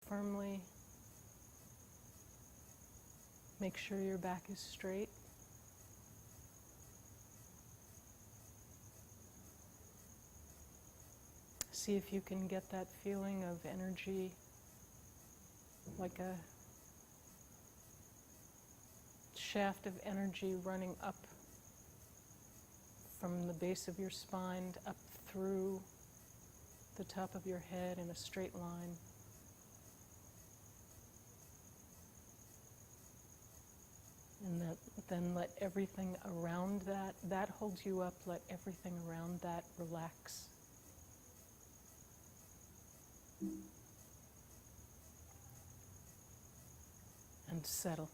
firmly. Make sure your back is straight. See if you can get that feeling of energy, like a shaft of energy running up from the base of your spine up through the top of your head in a straight line. And then let everything around that holds you up, let everything around that relax. And settle.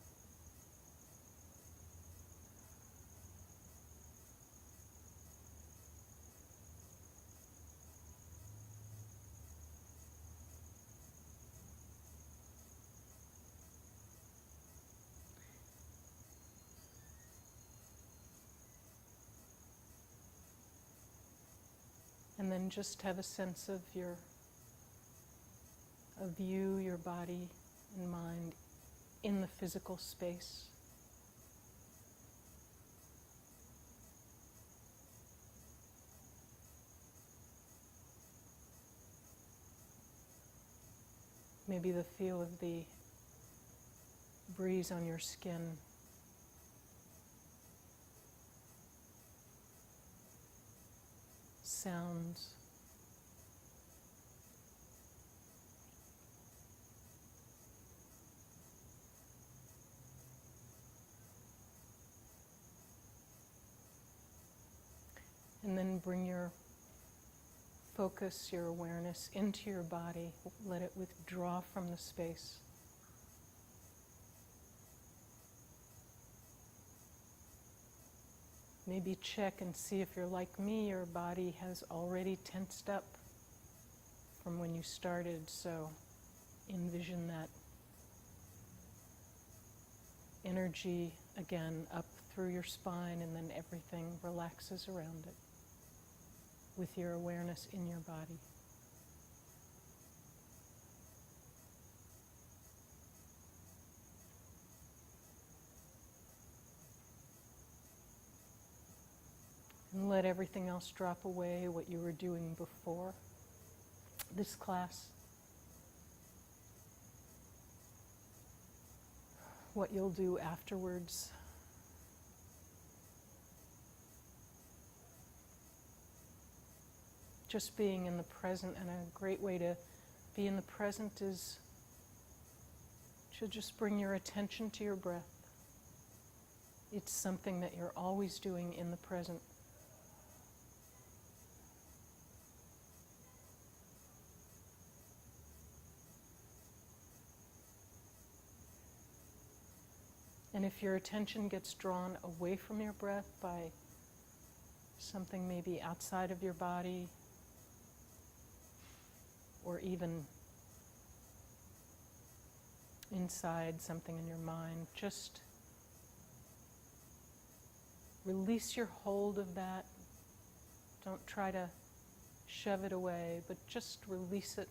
And then just have a sense of you, your body and mind in the physical space. Maybe the feel of the breeze on your skin. Sounds. And then bring your focus, your awareness into your body. Let it withdraw from the space. Maybe check and see if you're like me, your body has already tensed up from when you started, so envision that energy again up through your spine, and then everything relaxes around it with your awareness in your body. And let everything else drop away, what you were doing before this class, what you'll do afterwards. Just being in the present, and a great way to be in the present is to just bring your attention to your breath. It's something that you're always doing in the present. And if your attention gets drawn away from your breath by something maybe outside of your body, or even inside, something in your mind, just release your hold of that. Don't try to shove it away, but just release it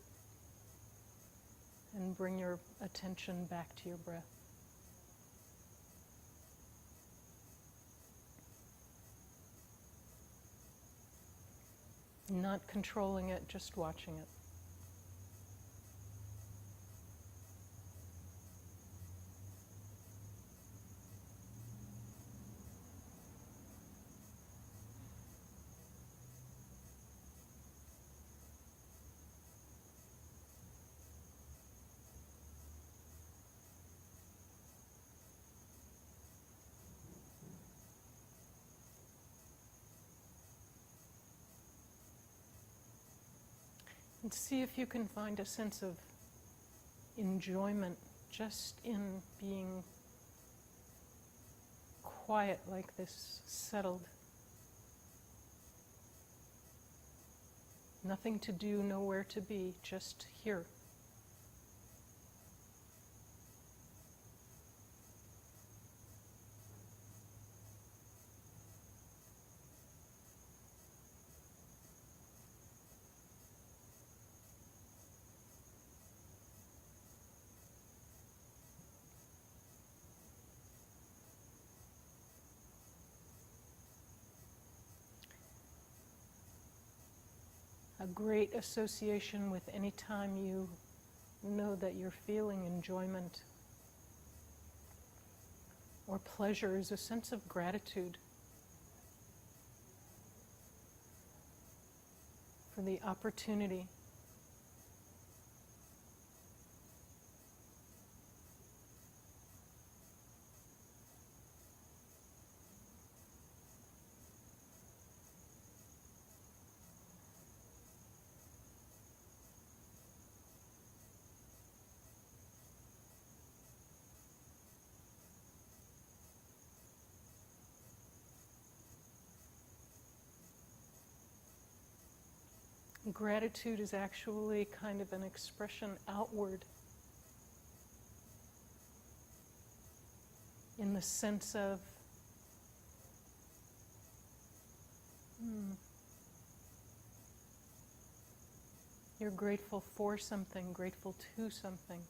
and bring your attention back to your breath. Not controlling it, just watching it. And see if you can find a sense of enjoyment just in being quiet like this, settled. Nothing to do, nowhere to be, just here. a great association with any time you know that you're feeling enjoyment or pleasure is a sense of gratitude for the opportunity Gratitude is actually kind of an expression outward in the sense of you're grateful for something, grateful to something.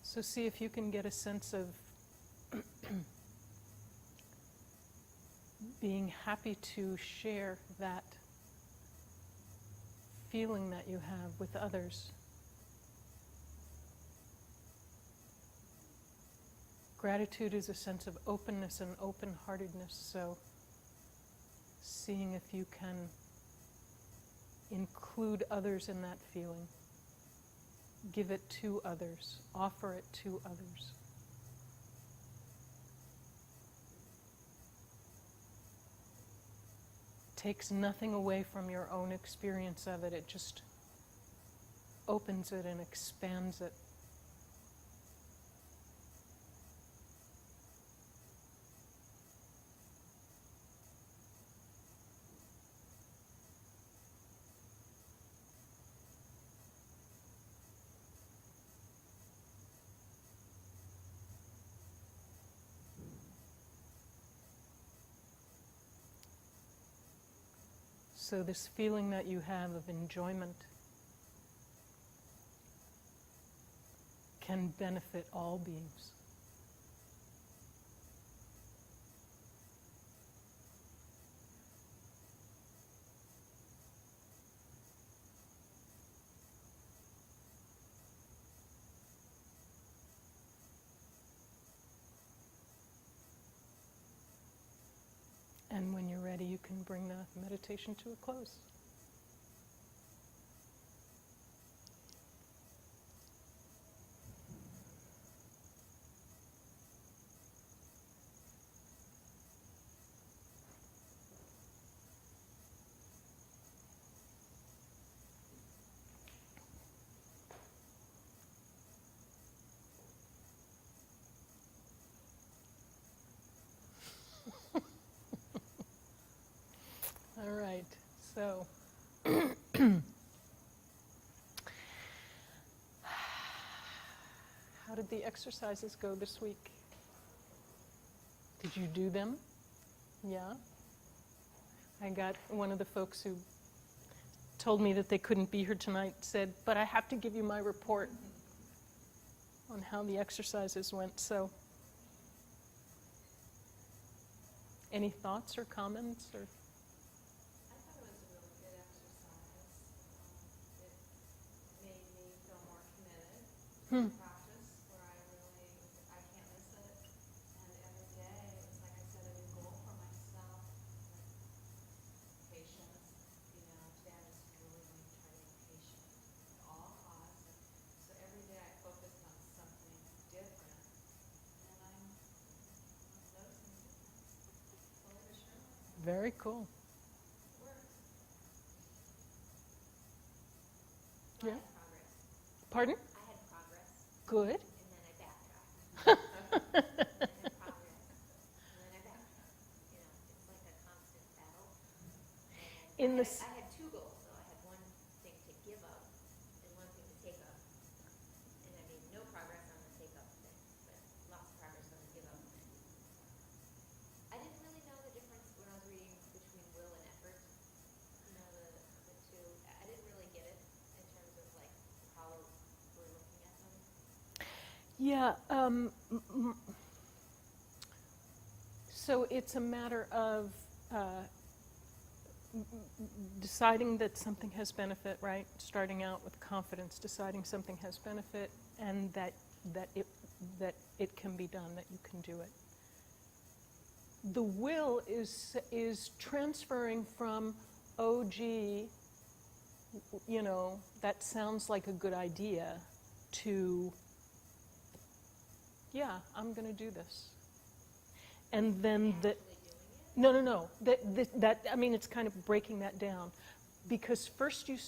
So see if you can get a sense of being happy to share that feeling that you have with others. Gratitude is a sense of openness and open-heartedness, so seeing if you can include others in that feeling, give it to others, offer it to others. Takes nothing away from your own experience of it, it just opens it and expands it. So this feeling that you have of enjoyment can benefit all beings. And when you're ready, you can bring the meditation to a close. All right, so how did the exercises go this week? Did you do them? Yeah? I got one of the folks who told me that they couldn't be here tonight said, but I have to give you my report on how the exercises went, so any thoughts or comments or? Practice where I can't miss it, and every day it's like I set a new goal for myself, like patience, today I'm just really going to try to be patient at all costs, and so every day I focused on something different, and I'm noticing a difference, slowly but surely. Very cool. It works. Yeah. I had progress. Pardon? I had progress. Good. And then I backtracked. And I had progress. And then I backtracked. It's like a constant battle. And I had two goals, though. I had one thing to give up and one thing to take up. And I made no progress on the take up thing, but lots of progress on the give up thing. I didn't really know the difference when I was reading between will and effort. The two. I didn't really get it in terms of like how we're looking at them. Yeah, so it's a matter of deciding that something has benefit, right? Starting out with confidence, deciding something has benefit, and that it can be done, that you can do it. The will is transferring from, oh gee, you know, that sounds like a good idea, to, yeah, I'm going to do this. And then no. That I mean, it's kind of breaking that down, because first you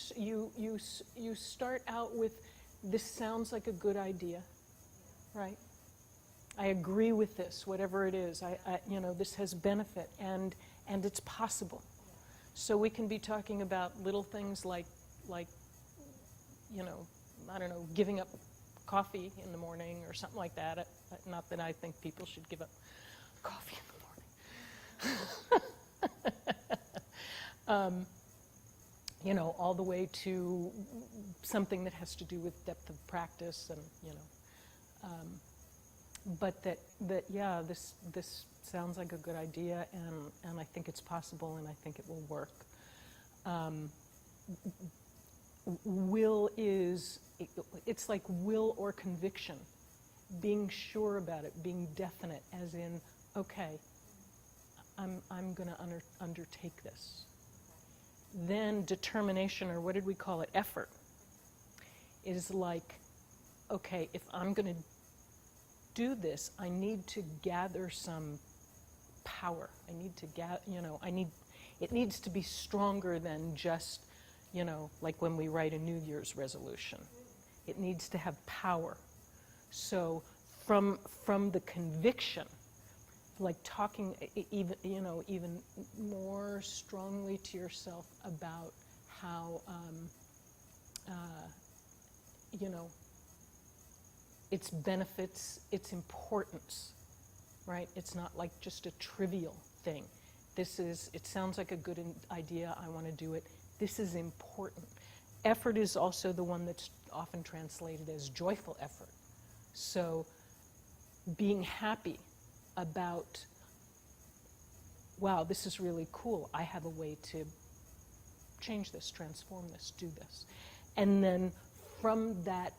start out with, this sounds like a good idea, right? I agree with this, whatever it is. I you know, this has benefit, and it's possible. So we can be talking about little things like you know, I don't know, giving up coffee in the morning or something like that. Not that I think people should give up coffee in the morning. You know, all the way to something that has to do with depth of practice, and you know, but that yeah, this sounds like a good idea, and I think it's possible, and I think it will work. Will is, it's like will or conviction, being sure about it, being definite, as in, okay, I'm going to undertake this. Then determination, or what did we call it, effort, is like, okay, if I'm going to do this, I need to gather some power. I need to gather, you know, it needs to be stronger than just, you know, like when we write a New Year's resolution. It needs to have power. So from the conviction, like talking even more strongly to yourself about how you know, its benefits, its importance, right? It's not like just a trivial thing. It sounds like a good idea, I want to do it. This is important. Effort is also the one that's often translated as joyful effort. So being happy about, wow, this is really cool. I have a way to change this, transform this, do this. And then from that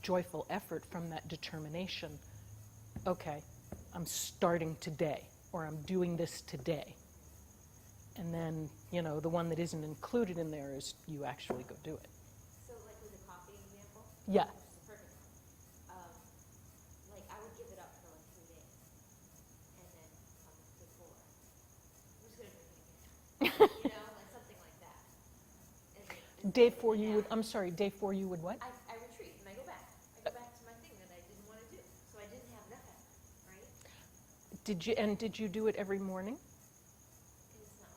joyful effort, from that determination, okay, I'm starting today, or I'm doing this today. And then, you know, the one that isn't included in there is you actually go do it. So like with the coffee example? Yeah. Which is a perfect one. Like I would give it up for like 3 days. And then on day 4, I'm just going to drink it again. You know, like something like that. Day 4 you would, I'm sorry, day 4 you would what? I retreat and I go back. I go back to my thing that I didn't want to do. So I didn't have that effort, right? Did you do it every morning? It's not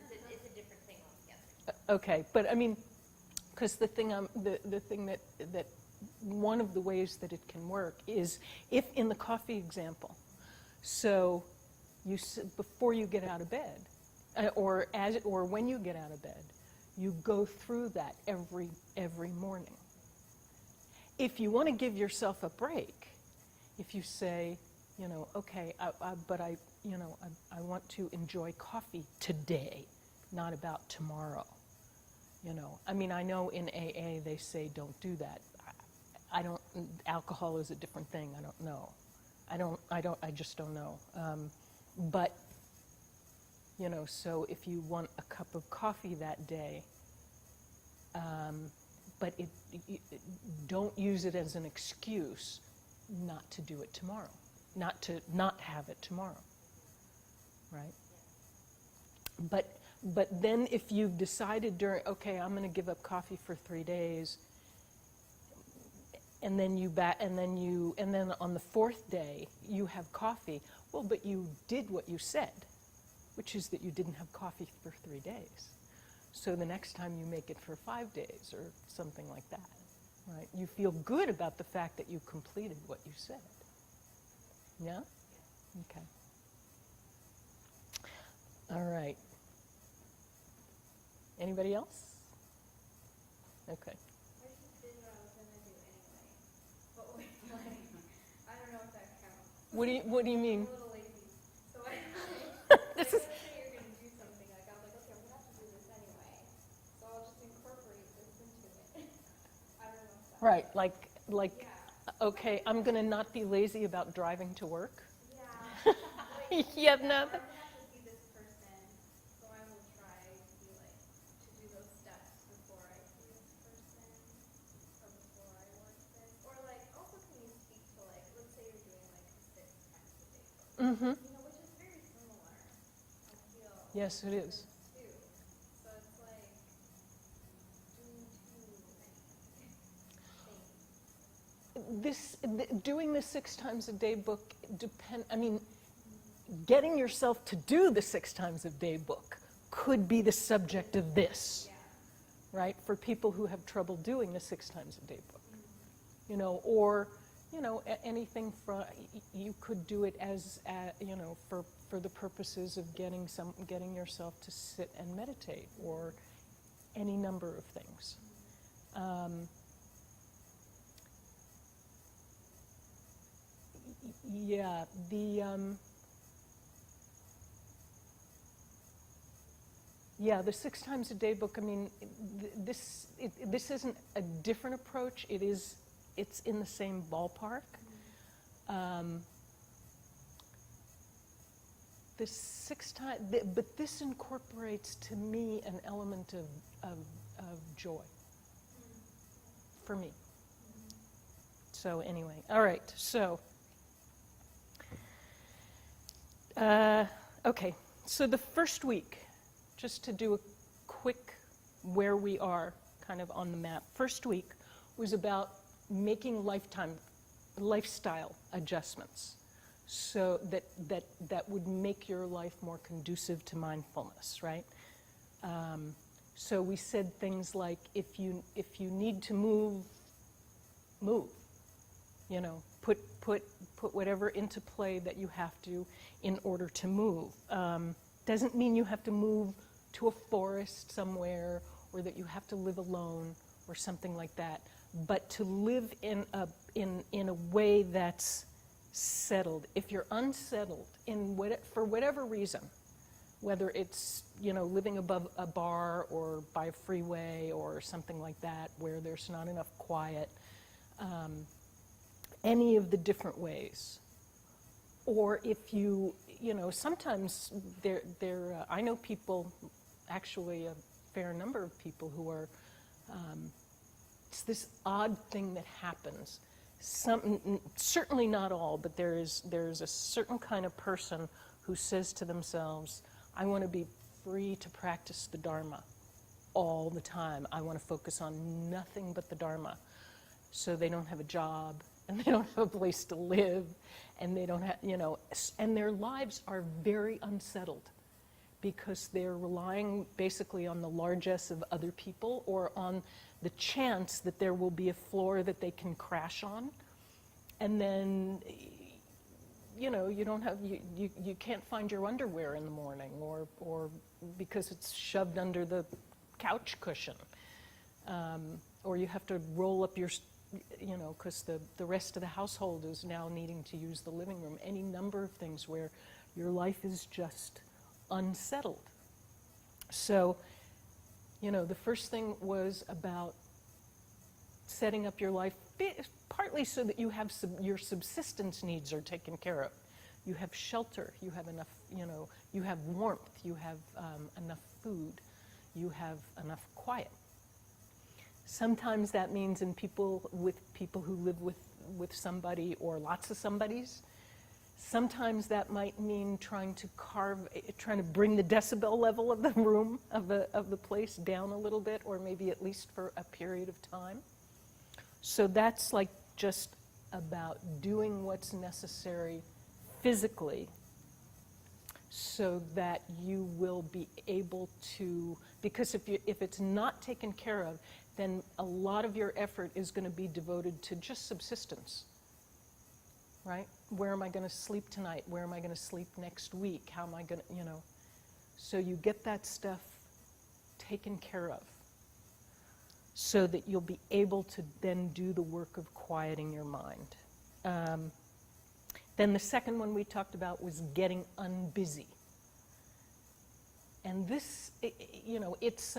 like that. It's a different thing altogether. Okay, but I mean, because the thing that one of the ways that it can work is, if in the coffee example, so you before you get out of bed, or when you get out of bed, you go through that every morning. If you want to give yourself a break, if you say, you know, okay, but I want to enjoy coffee today, not about tomorrow. You know, I mean, I know in AA they say don't do that. Alcohol is a different thing. I don't know. I just don't know. But, you know, so if you want a cup of coffee that day, but don't use it as an excuse not to do it tomorrow, not to not have it tomorrow, right? But then if you've decided okay, I'm going to give up coffee for 3 days, and then on the 4th day you have coffee, well, but you did what you said, which is that you didn't have coffee for 3 days. So the next time you make it for 5 days or something like that, right? You feel good about the fact that you completed what you said. Yeah? Okay. All right. Anybody else? Okay. I just did what I was going to do anyway. But wait, like, I don't know if that counts. What do you mean? I'm a little lazy. So I This like, is let's say you're going to do something, I Right, like, Yeah. okay, I'm going to not be lazy about driving to work. Yeah. Like, Yeah, I'm no, gonna have to see this person, so I will try to be like to do those steps before I see this person, or before I work this, or like also can you speak to like let's say you're doing like a 6 times a day book, mm-hmm. you know, which is very similar. I feel. Yes, it is. Too. So it's like doing too many things. Doing the 6 times a day book getting yourself to do the 6 times a day book could be the subject of this, Yeah. right? For people who have trouble doing the 6 times a day book, you know, or, you know, anything from, you could do it as, you know, for the purposes of getting yourself to sit and meditate, or any number of things. Yeah, the 6 times a day book, I mean, this isn't a different approach. It's in the same ballpark. The 6 times, but this incorporates to me an element of joy for me. So anyway, all right, so. Okay, so the first week, just to do a quick where we are kind of on the map. First week was about making lifestyle adjustments so that would make your life more conducive to mindfulness, right? So we said things like, if you need to move, you know, put whatever into play that you have to in order to move. Doesn't mean you have to move to a forest somewhere, or that you have to live alone or something like that, but to live in a way that's settled. If you're unsettled for whatever reason, whether it's, you know, living above a bar or by a freeway or something like that where there's not enough quiet, any of the different ways. Or if you know, sometimes I know people, actually a fair number of people who are, it's this odd thing that happens. Certainly not all, but there's a certain kind of person who says to themselves, I want to be free to practice the Dharma all the time. I want to focus on nothing but the Dharma. So they don't have a job, and they don't have a place to live, and they don't have, you know, and their lives are very unsettled because they're relying basically on the largesse of other people, or on the chance that there will be a floor that they can crash on. And then, you know, you don't have, you can't find your underwear in the morning, or because it's shoved under the couch cushion. Or you have to roll up your, you know, because the rest of the household is now needing to use the living room. Any number of things where your life is just unsettled. So, you know, the first thing was about setting up your life, partly so that you have your subsistence needs are taken care of. You have shelter, you have enough, you know, you have warmth, you have enough food, you have enough quiet. Sometimes that means with people who live with somebody or lots of somebodies. Sometimes that might mean trying to bring the decibel level of the room, of the place down a little bit, or maybe at least for a period of time. So that's like just about doing what's necessary physically so that you will be able to, because if it's not taken care of, then a lot of your effort is going to be devoted to just subsistence, right? Where am I going to sleep tonight? Where am I going to sleep next week? How am I going to, you know? So you get that stuff taken care of so that you'll be able to then do the work of quieting your mind. Then the second one we talked about was getting unbusy. And this, you know, it's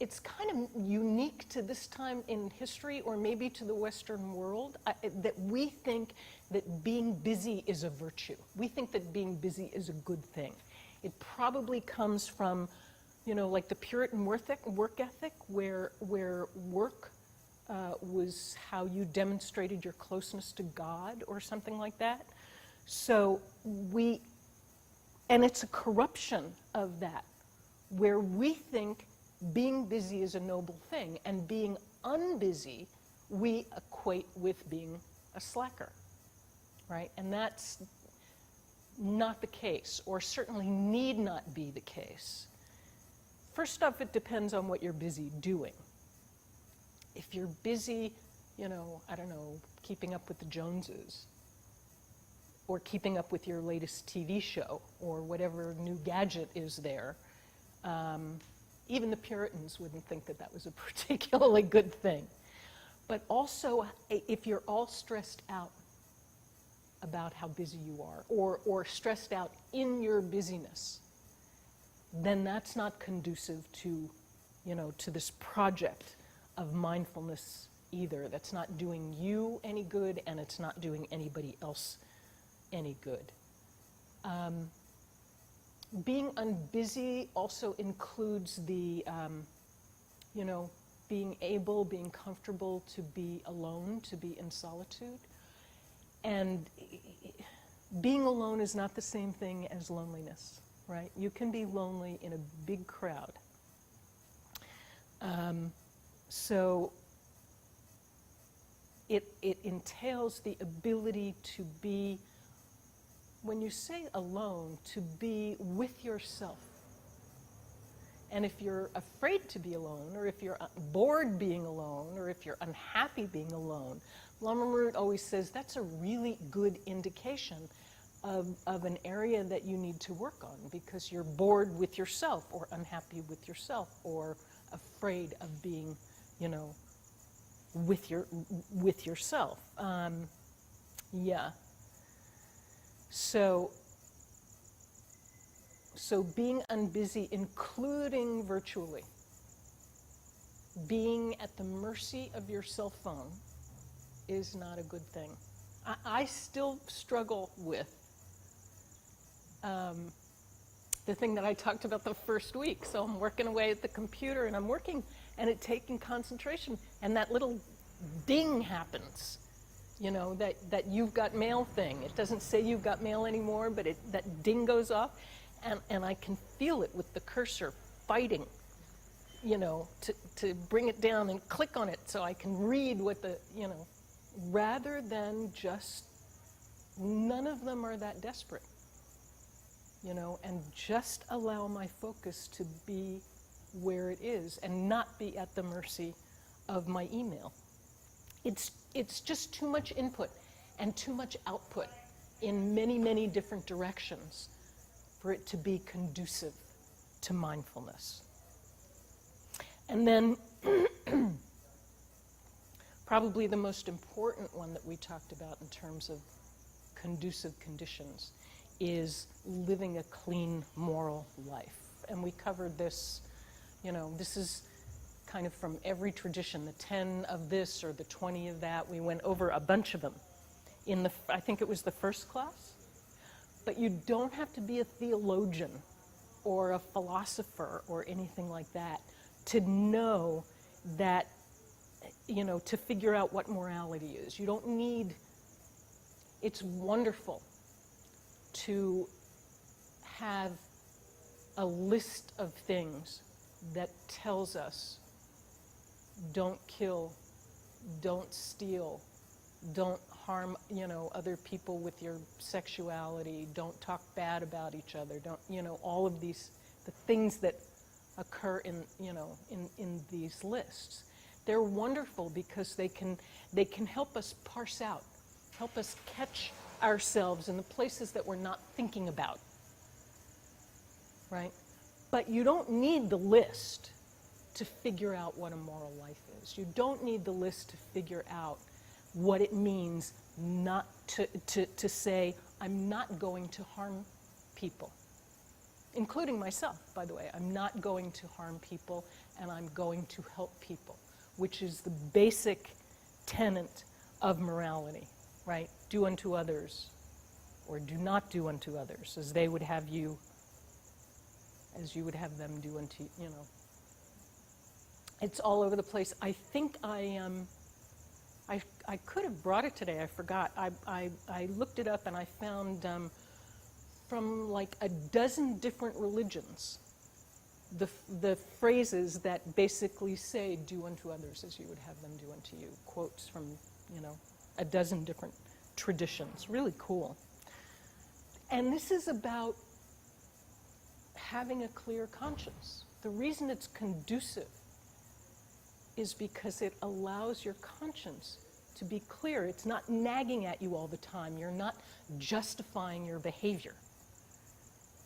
it's kind of unique to this time in history, or maybe to the Western world, that we think that being busy is a virtue. We think that being busy is a good thing. It probably comes from, you know, like the Puritan work ethic, where work was how you demonstrated your closeness to God or something like that. So and it's a corruption of that, where we think being busy is a noble thing, and being unbusy we equate with being a slacker, right? And that's not the case, or certainly need not be the case. First off, it depends on what you're busy doing. If you're busy, you know, I don't know, keeping up with the Joneses, or keeping up with your latest TV show, or whatever new gadget is there, even the Puritans wouldn't think that that was a particularly good thing. But also, if you're all stressed out about how busy you are, or stressed out in your busyness, then that's not conducive to, you know, to this project of mindfulness either. That's not doing you any good, and it's not doing anybody else any good. Being unbusy also includes the, you know, being comfortable to be alone, to be in solitude. And being alone is not the same thing as loneliness, right? You can be lonely in a big crowd. So it entails the ability to be, when you say alone, to be with yourself. And if you're afraid to be alone, or if you're bored being alone, or if you're unhappy being alone, Lama Marut always says that's a really good indication of an area that you need to work on, because you're bored with yourself, or unhappy with yourself, or afraid of being, you know, with yourself. Yeah. So being unbusy, including virtually, being at the mercy of your cell phone is not a good thing. I still struggle with the thing that I talked about the first week. So I'm working away at the computer, and I'm working, and it's taking concentration, and that little ding happens. You know, that you've got mail thing. It doesn't say you've got mail anymore, but that ding goes off, and I can feel it with the cursor fighting, you know, to bring it down and click on it so I can read what the, you know, rather than just, none of them are that desperate, you know, and just allow my focus to be where it is and not be at the mercy of my email. It's just too much input and too much output in many, many different directions for it to be conducive to mindfulness. And then probably the most important one that we talked about in terms of conducive conditions is living a clean moral life. And we covered this, you know, this is kind of from every tradition, the 10 of this or the 20 of that. We went over a bunch of them in the, I think it was the first class. But you don't have to be a theologian or a philosopher or anything like that to know that, you know, to figure out what morality is. You don't need, it's wonderful to have a list of things that tells us don't kill, don't steal, don't harm, you know, other people with your sexuality, don't talk bad about each other, don't, you know, all of these, the things that occur in, you know, in these lists. They're wonderful because they can help us parse out, help us catch ourselves in the places that we're not thinking about, right? But you don't need the list to figure out what a moral life is. You don't need the list to figure out what it means not to say, I'm not going to harm people. including myself, by the way. I'm not going to harm people, and I'm going to help people, which is the basic tenet of morality, right? Do unto others, or do not do unto others, as they would have you, as you would have them do unto, you know. It's all over the place. I think I could have brought it today, I forgot. I looked it up and I found from like a dozen different religions the phrases that basically say, do unto others as you would have them do unto you. Quotes from, you know, a dozen different traditions. Really cool. And this is about having a clear conscience. The reason it's conducive is because it allows your conscience to be clear. It's not nagging at you all the time. You're not justifying your behavior,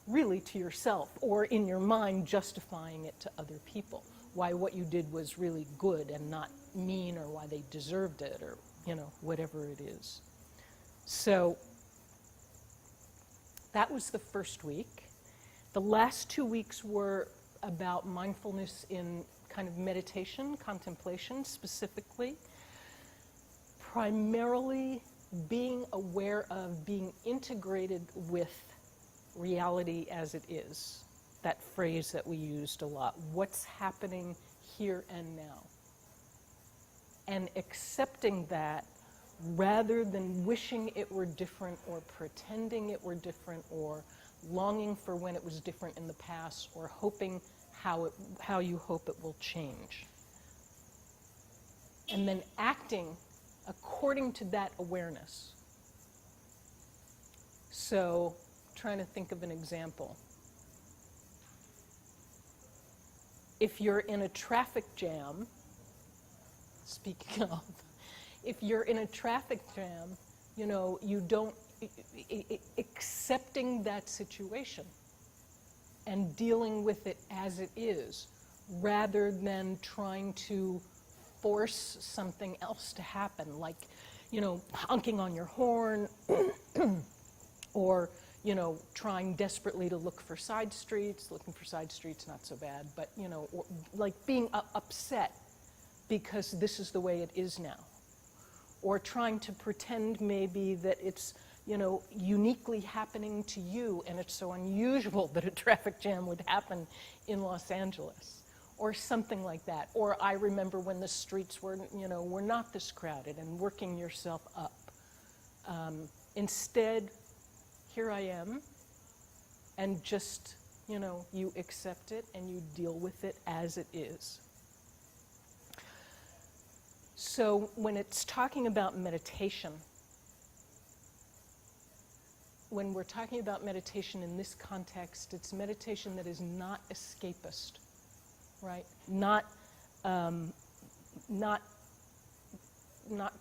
really, to yourself, or in your mind justifying it to other people. Why what you did was really good and not mean, or why they deserved it, or, you know, whatever it is. So that was the first week. The last 2 weeks were about mindfulness in kind of meditation, contemplation specifically, primarily being aware of, being integrated with reality as it is. That phrase that we used a lot. What's happening here and now? And accepting that rather than wishing it were different, or pretending it were different, or longing for when it was different in the past, or hoping how you hope it will change. And then acting according to that awareness. So, trying to think of an example. If you're in a traffic jam, speaking of, if you're in a traffic jam, you know, you don't, accepting that situation and dealing with it as it is, rather than trying to force something else to happen, like, you know, honking on your horn, or, you know, trying desperately to look for side streets. Looking for side streets, not so bad, but, you know, or, like being upset because this is the way it is now. Or trying to pretend maybe that it's, you know, uniquely happening to you, and it's so unusual that a traffic jam would happen in Los Angeles, or something like that. Or I remember when the streets were, you know, were not this crowded, and working yourself up. Instead, here I am, and just, you know, you accept it and you deal with it as it is. So when it's talking about meditation, when we're talking about meditation in this context, it's meditation that is not escapist, right? Not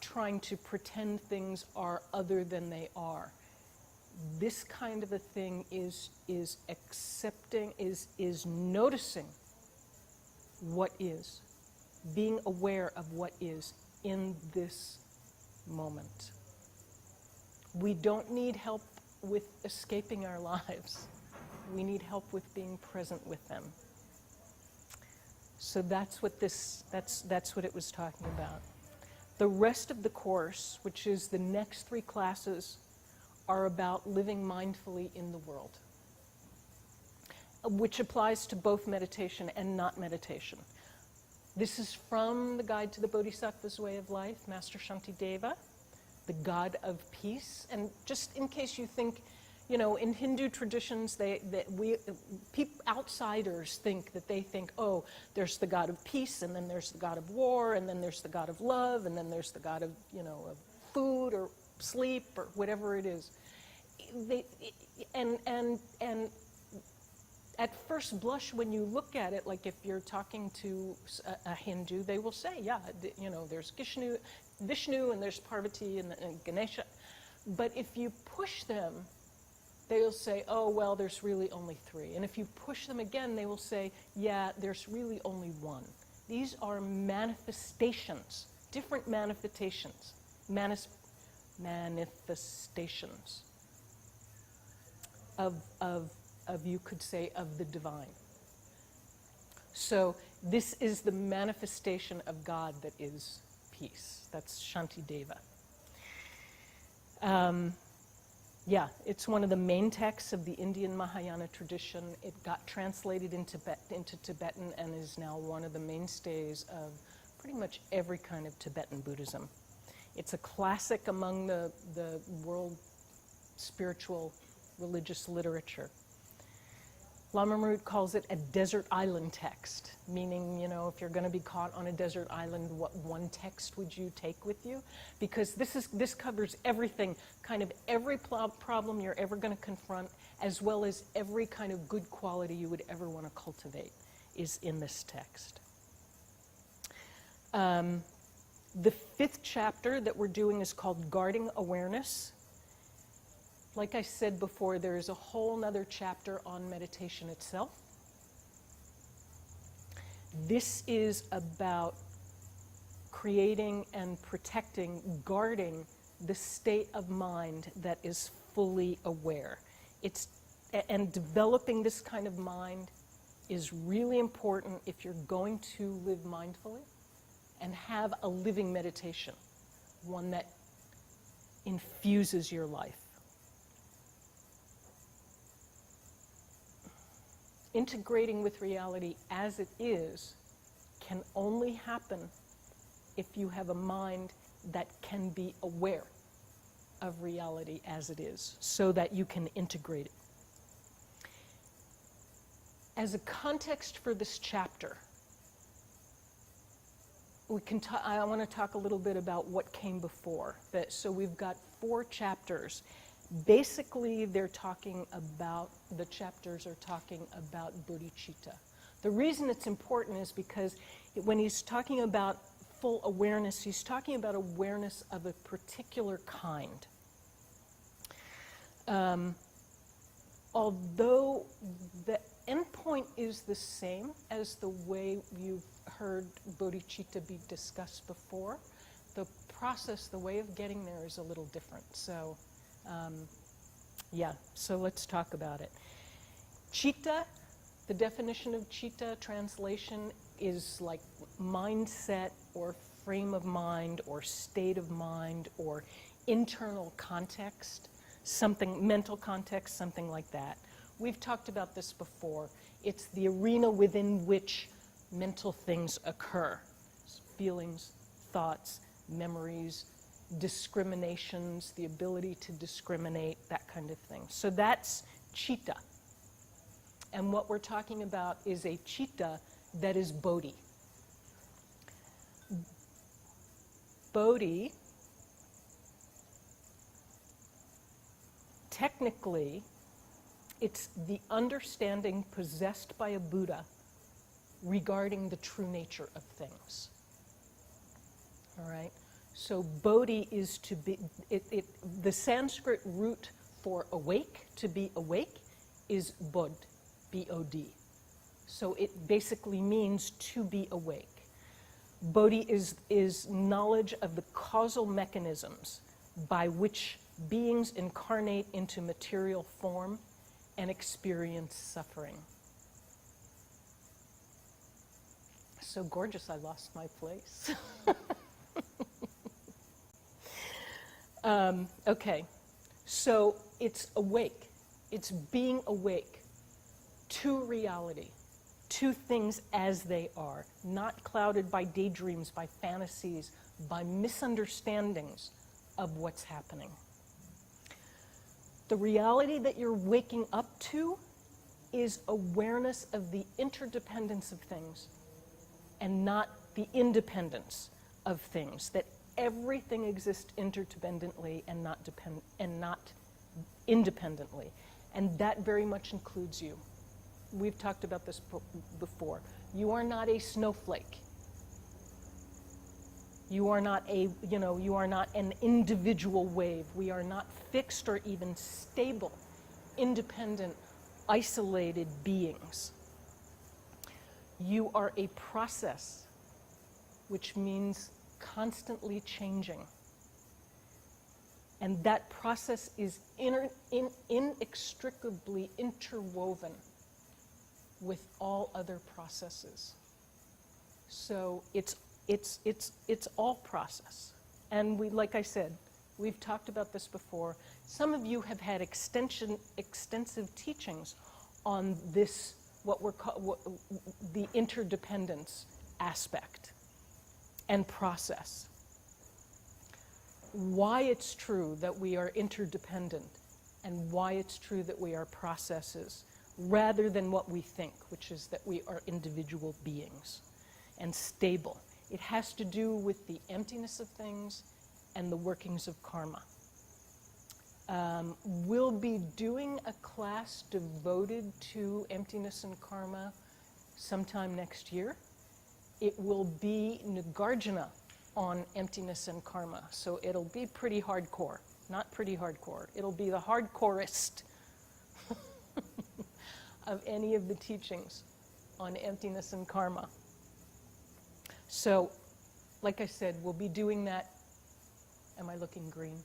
trying to pretend things are other than they are. This kind of a thing is accepting, is noticing what is, being aware of what is in this moment. We don't need help with escaping our lives. We need help with being present with them. So that's what it was talking about. The rest of the course, which is the next 3 classes, are about living mindfully in the world, which applies to both meditation and not meditation. This is from the Guide to the Bodhisattva's Way of Life, Master Shantideva, the God of Peace. And just in case you think, you know, in Hindu traditions, outsiders think that they think, oh, there's the God of peace, and then there's the God of war, and then there's the God of love, and then there's the God of, you know, of food or sleep or whatever it is. And at first blush, when you look at it, like if you're talking to a Hindu, they will say, yeah, you know, there's Vishnu, and there's Parvati and Ganesha. But if you push them, they'll say, oh, well, there's really only 3. And if you push them again, they will say, yeah, there's really only 1. These are manifestations, different manifestations, manifestations of of, you could say, of the divine. So this is the manifestation of God that is peace. That's Shantideva. Yeah, it's one of the main texts of the Indian Mahayana tradition. It got translated into Tibetan and is now one of the mainstays of pretty much every kind of Tibetan Buddhism. It's a classic among the world spiritual religious literature. Lama Marut calls it a desert island text, meaning, you know, if you're going to be caught on a desert island, what one text would you take with you? Because this covers everything, kind of every problem you're ever going to confront, as well as every kind of good quality you would ever want to cultivate is in this text. The 5th chapter that we're doing is called Guarding Awareness. Like I said before, there is a whole nother chapter on meditation itself. This is about creating and protecting, guarding the state of mind that is fully aware. And developing this kind of mind is really important if you're going to live mindfully and have a living meditation, one that infuses your life. Integrating with reality as it is can only happen if you have a mind that can be aware of reality as it is, so that you can integrate it. As a context for this chapter, I want to talk a little bit about what came before. So we've got 4 chapters. Basically, the chapters are talking about bodhicitta. The reason it's important is because when he's talking about full awareness, he's talking about awareness of a particular kind. Although the endpoint is the same as the way you've heard bodhicitta be discussed before, the process, the way of getting there is a little different. So so let's talk about it. Citta, the definition of citta, translation, is like mindset or frame of mind or state of mind or internal context, something, mental context, something like that. We've talked about this before. It's the arena within which mental things occur. Feelings, thoughts, memories, discriminations, the ability to discriminate, that kind of thing. So that's citta. And what we're talking about is a citta that is bodhi. Bodhi, technically, it's the understanding possessed by a Buddha regarding the true nature of things. All right? So bodhi is to be, the Sanskrit root for awake, to be awake, is bod, B-O-D. So it basically means to be awake. Bodhi is knowledge of the causal mechanisms by which beings incarnate into material form and experience suffering. So gorgeous, I lost my place. Okay, so it's awake. It's being awake to reality, to things as they are, not clouded by daydreams, by fantasies, by misunderstandings of what's happening. The reality that you're waking up to is awareness of the interdependence of things and not the independence of things, that everything exists interdependently and not independently. And that very much includes you. We've talked about this before. You are not a snowflake. You are not you are not an individual wave. We are not fixed or even stable, independent, isolated beings. You are a process, which means constantly changing. And that process is inextricably interwoven with all other processes. So it's all process. And we, like I said, we've talked about this before. Some of you have had extensive teachings on this, what we're the interdependence aspect and process. Why it's true that we are interdependent and why it's true that we are processes rather than what we think, which is that we are individual beings and stable. It has to do with the emptiness of things and the workings of karma. We'll be doing a class devoted to emptiness and karma sometime next year. It will be Nagarjuna on emptiness and karma, so it'll be pretty hardcore. Not pretty hardcore. It'll be the hardcorest of any of the teachings on emptiness and karma. So, like I said, we'll be doing that. Am I looking green?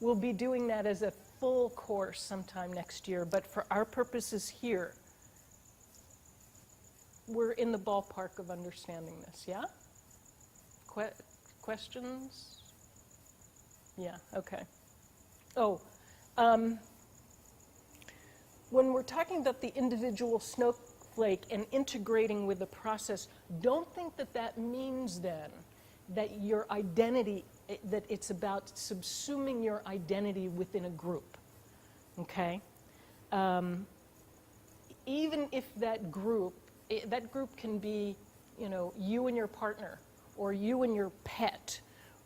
We'll be doing that as a full course sometime next year, but for our purposes here, we're in the ballpark of understanding this, yeah? Questions? Yeah, okay. Oh, when we're talking about the individual snowflake and integrating with the process, don't think that that means then that your identity, that it's about subsuming your identity within a group, okay? Even if that group can be, you know, you and your partner, or you and your pet,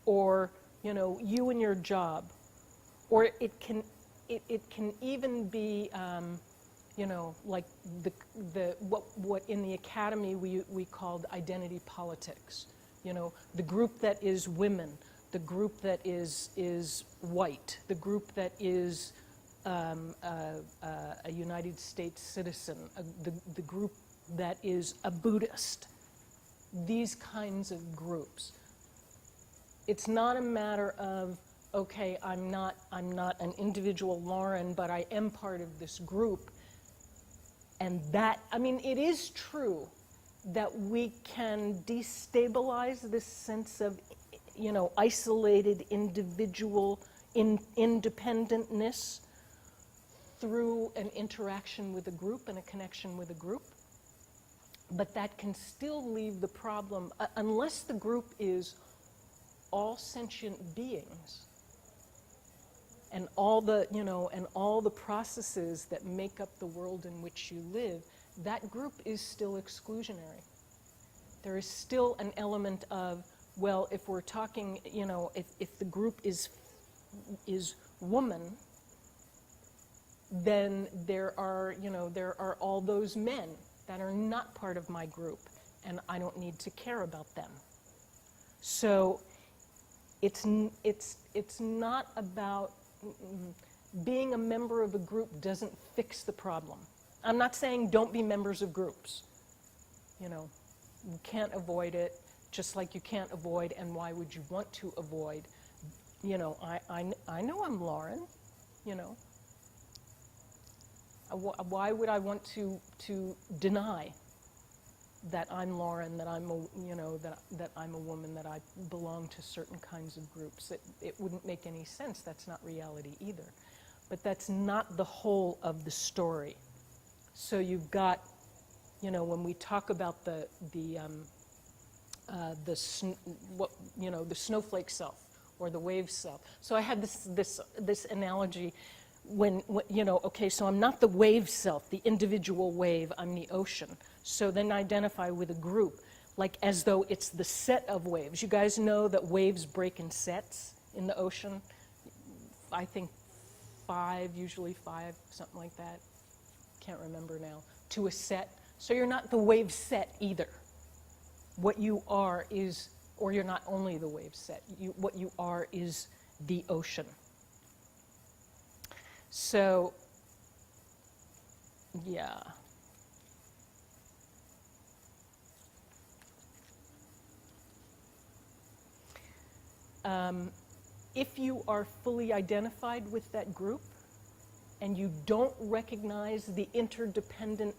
or, you know, you and your job, or it can even be, you know, like what in the academy we called identity politics. You know, the group that is women, the group that is white, the group that is a United States citizen, the group that is a Buddhist. These kinds of groups. It's not a matter of, okay, I'm not an individual Lauren, but I am part of this group. And that, I mean, it is true that we can destabilize this sense of, you know, isolated individual independentness through an interaction with a group and a connection with a group. But that can still leave the problem, unless the group is all sentient beings and all the, you know, and all the processes that make up the world in which you live, that group is still exclusionary. There is still an element of, well, if we're talking, you know, if the group is woman, then there are, you know, there are all those men that are not part of my group, and I don't need to care about them. So it's not about being a member of a group doesn't fix the problem. I'm not saying don't be members of groups. You know, you can't avoid it, just like you can't avoid, and why would you want to avoid? You know, I know I'm Lauren, you know. Why would I want to deny that I'm Lauren, that I'm a, you know, that I'm a woman, that I belong to certain kinds of groups? It wouldn't make any sense. That's not reality either. But that's not the whole of the story. So you've got, you know, when we talk about the snowflake self or the wave self. So I had this analogy. When, you know, okay, so I'm not the wave self, the individual wave, I'm the ocean. So then identify with a group, like as though it's the set of waves. You guys know that waves break in sets in the ocean. I think usually five, something like that. Can't remember now, to a set. So you're not the wave set either. What you are is, or you're not only the wave set, what you are is the ocean. So, yeah. If you are fully identified with that group and you don't recognize the interdependent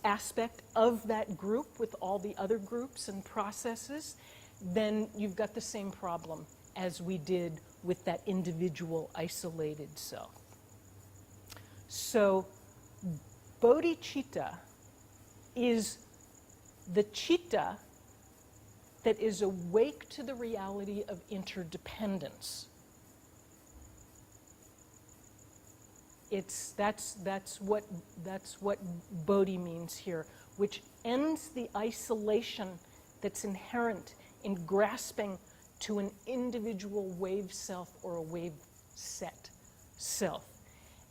aspect of that group with all the other groups and processes, then you've got the same problem as we did with that individual isolated self. So bodhicitta is the citta that is awake to the reality of interdependence. That's what bodhi means here, which ends the isolation that's inherent in grasping to an individual wave self or a wave set self,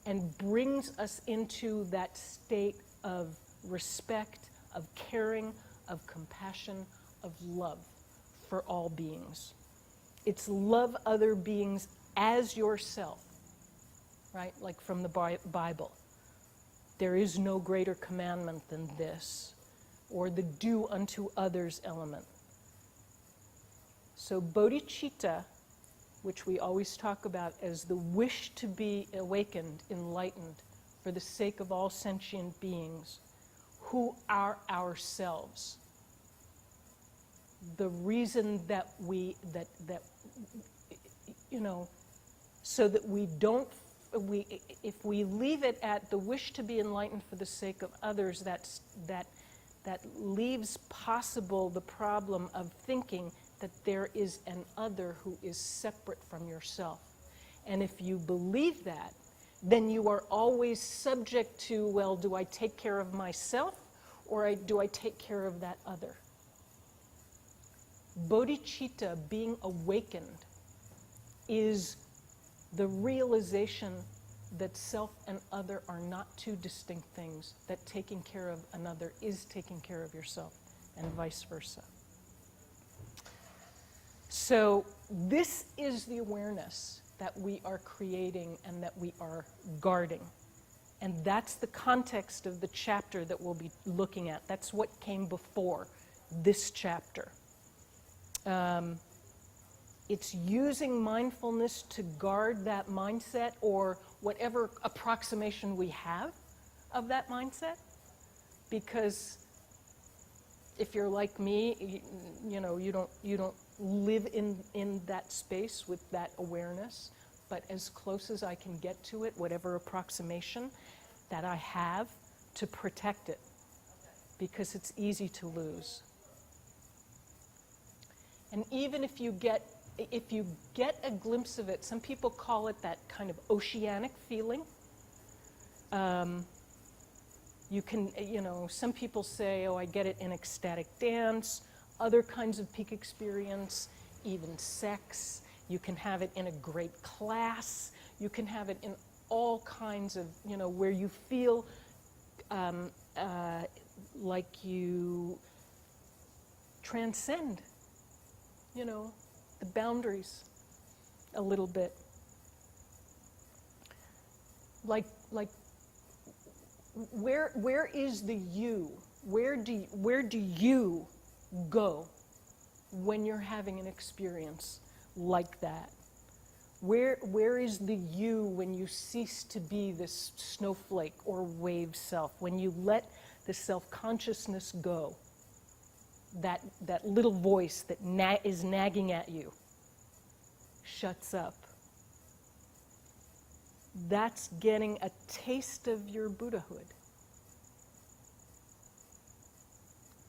and brings us into that state of respect, of caring, of compassion, of love for all beings. It's love other beings as yourself, right? Like from the Bible. There is no greater commandment than this, or the do unto others element. So bodhicitta, which we always talk about as the wish to be awakened, enlightened, for the sake of all sentient beings, who are ourselves. The reason that so that we don't, if we leave it at the wish to be enlightened for the sake of others, that leaves possible the problem of thinking that there is an other who is separate from yourself. And if you believe that, then you are always subject to, well, do I take care of myself or do I take care of that other? Bodhicitta, being awakened, is the realization that self and other are not two distinct things, that taking care of another is taking care of yourself, and vice versa. So this is the awareness that we are creating and that we are guarding. And that's the context of the chapter that we'll be looking at. That's what came before this chapter. It's using mindfulness to guard that mindset, or whatever approximation we have of that mindset. Because if you're like me, you don't live in that space with that awareness. But as close as I can get to it, whatever approximation that I have, to protect it, because it's easy to lose. And even if you get a glimpse of it, some people call it that kind of oceanic feeling. You can, some people say, oh, I get it in ecstatic dance, other kinds of peak experience, even sex. You can have it in a great class. You can have it in all kinds of, where you feel like you transcend, the boundaries a little bit. Like where is the you? Where do you go when you're having an experience like that? Where is the you when you cease to be this snowflake or wave self? When you let the self-consciousness go, that little voice that is nagging at you shuts up. That's getting a taste of your Buddhahood.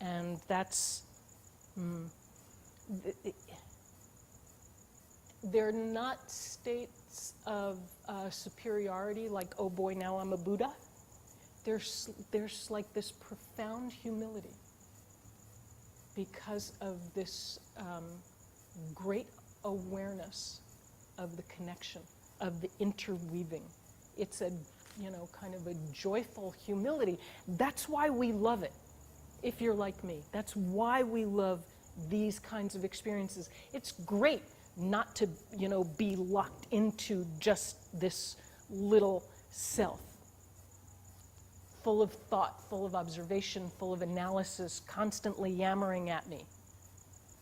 And that's, they're not states of superiority like, oh boy, now I'm a Buddha. There's like this profound humility because of this great awareness of the connection, of the interweaving. It's a, kind of a joyful humility. That's why we love it, if you're like me. That's why we love these kinds of experiences. It's great not to, be locked into just this little self, full of thought, full of observation, full of analysis, constantly yammering at me.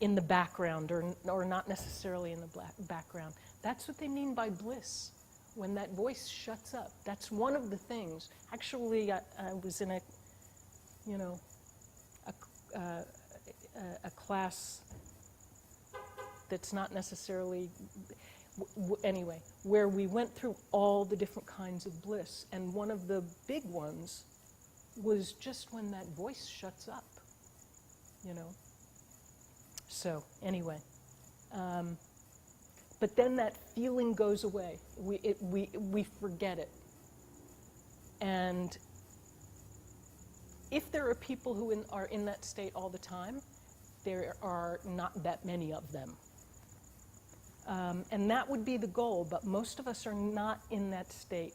in the background, or not necessarily in the background. That's what they mean by bliss. When that voice shuts up, that's one of the things. Actually, I was in a class that's not necessarily, anyway, where we went through all the different kinds of bliss, and one of the big ones was just when that voice shuts up, So anyway, but then that feeling goes away. We forget it. And if there are people who are in that state all the time, there are not that many of them. And that would be the goal, but most of us are not in that state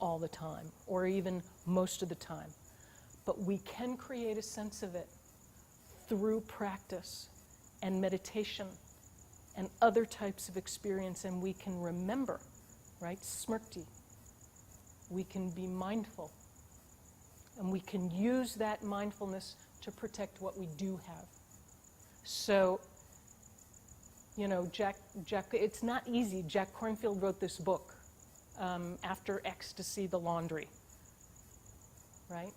all the time, or even most of the time. But we can create a sense of it through practice and meditation and other types of experience, and we can remember, right? Smrti. We can be mindful, and we can use that mindfulness to protect what we do have. So, Jack, it's not easy. Jack Kornfield wrote this book, After Ecstasy, the Laundry, right?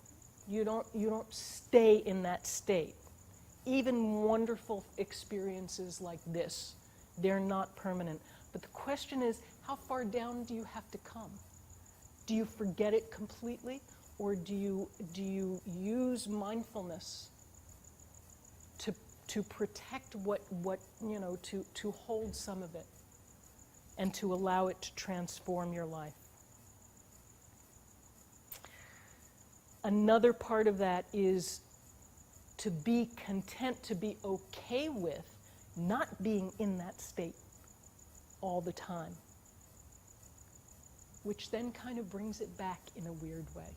You don't stay in that state. Even wonderful experiences like this, they're not permanent. But the question is, how far down do you have to come? Do you forget it completely, or do you use mindfulness to protect to hold some of it and to allow it to transform your life? Another part of that is to be content, to be okay with not being in that state all the time, which then kind of brings it back in a weird way,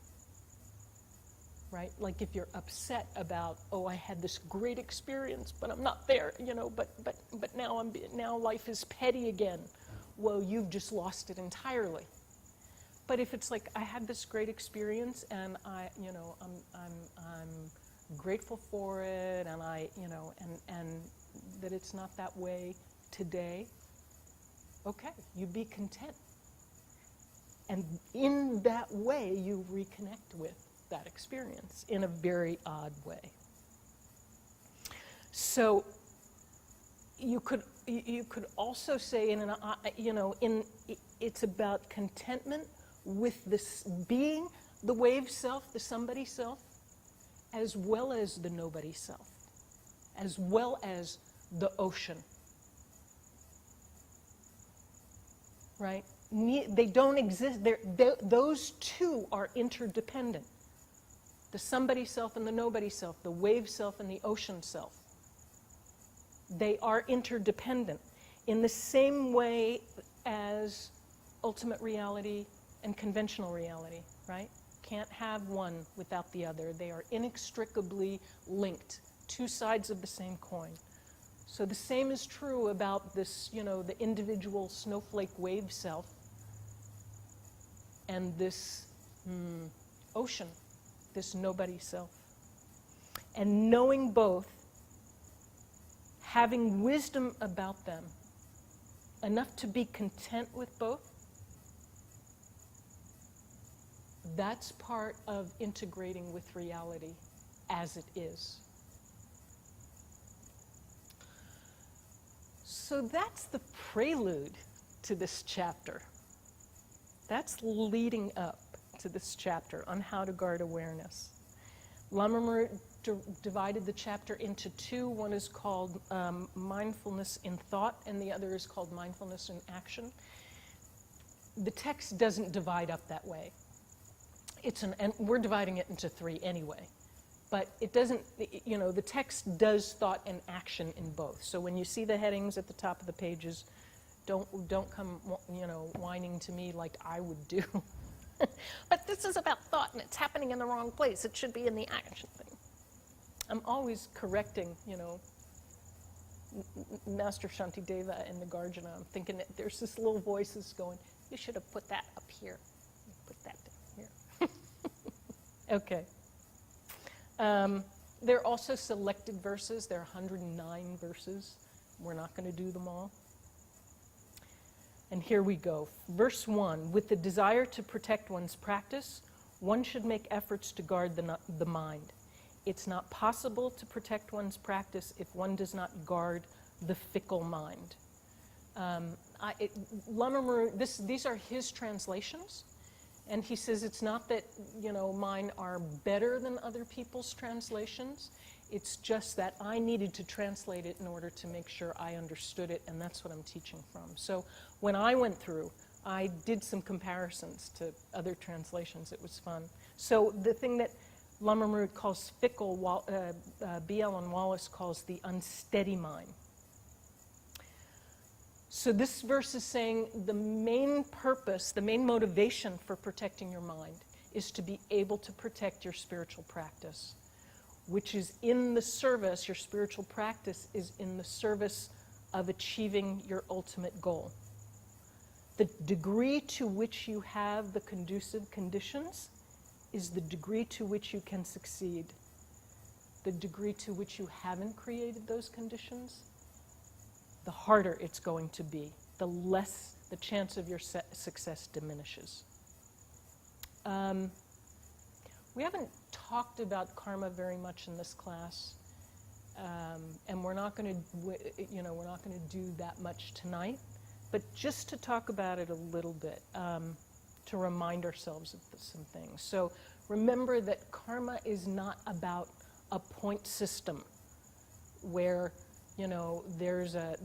right? Like if you're upset about, I had this great experience, but I'm not there, but now life is petty again. Well, you've just lost it entirely. But if it's like, I had this great experience and I'm grateful for it, and and that it's not that way today, okay, you be content. And in that way, you reconnect with that experience in a very odd way. So you could also say it's about contentment with this being the wave self, the somebody self, as well as the nobody self, as well as the ocean, right? They don't exist. Those two are interdependent. The somebody self and the nobody self, the wave self and the ocean self. They are interdependent in the same way as ultimate reality and conventional reality, right? Can't have one without the other. They are inextricably linked, two sides of the same coin. So the same is true about this, the individual snowflake wave self and this ocean, this nobody self. And knowing both, having wisdom about them, enough to be content with both, that's part of integrating with reality as it is. So that's the prelude to this chapter. That's leading up to this chapter on how to guard awareness. Lama Marut divided the chapter into two. One is called mindfulness in thought, and the other is called mindfulness in action. The text doesn't divide up that way. And we're dividing it into three anyway. But it doesn't, the text does thought and action in both. So when you see the headings at the top of the pages, don't come, whining to me like I would do. But this is about thought, and it's happening in the wrong place. It should be in the action thing. I'm always correcting, Master Shantideva and Nagarjuna. I'm thinking that there's this little voice that's going, you should have put that up here. Put that down here. Okay. There are also selected verses. There are 109 verses. We're not going to do them all. And here we go. Verse 1, with the desire to protect one's practice, one should make efforts to guard the mind. It's not possible to protect one's practice if one does not guard the fickle mind. Lama Marut, these are his translations, and he says it's not that, mine are better than other people's translations. It's just that I needed to translate it in order to make sure I understood it, and that's what I'm teaching from. So when I went through, I did some comparisons to other translations. It was fun. So the thing that Lama Marut calls fickle, B.L. and Wallace calls the unsteady mind. So this verse is saying the main purpose, the main motivation for protecting your mind is to be able to protect your spiritual practice, which is in the service, your spiritual practice is in the service of achieving your ultimate goal. The degree to which you have the conducive conditions is the degree to which you can succeed. The degree to which you haven't created those conditions, the harder it's going to be, the less the chance of your success diminishes. We haven't talked about karma very much in this class, and we're not going to do that much tonight. But just to talk about it a little bit, to remind ourselves of some things. So remember that karma is not about a point system where there's a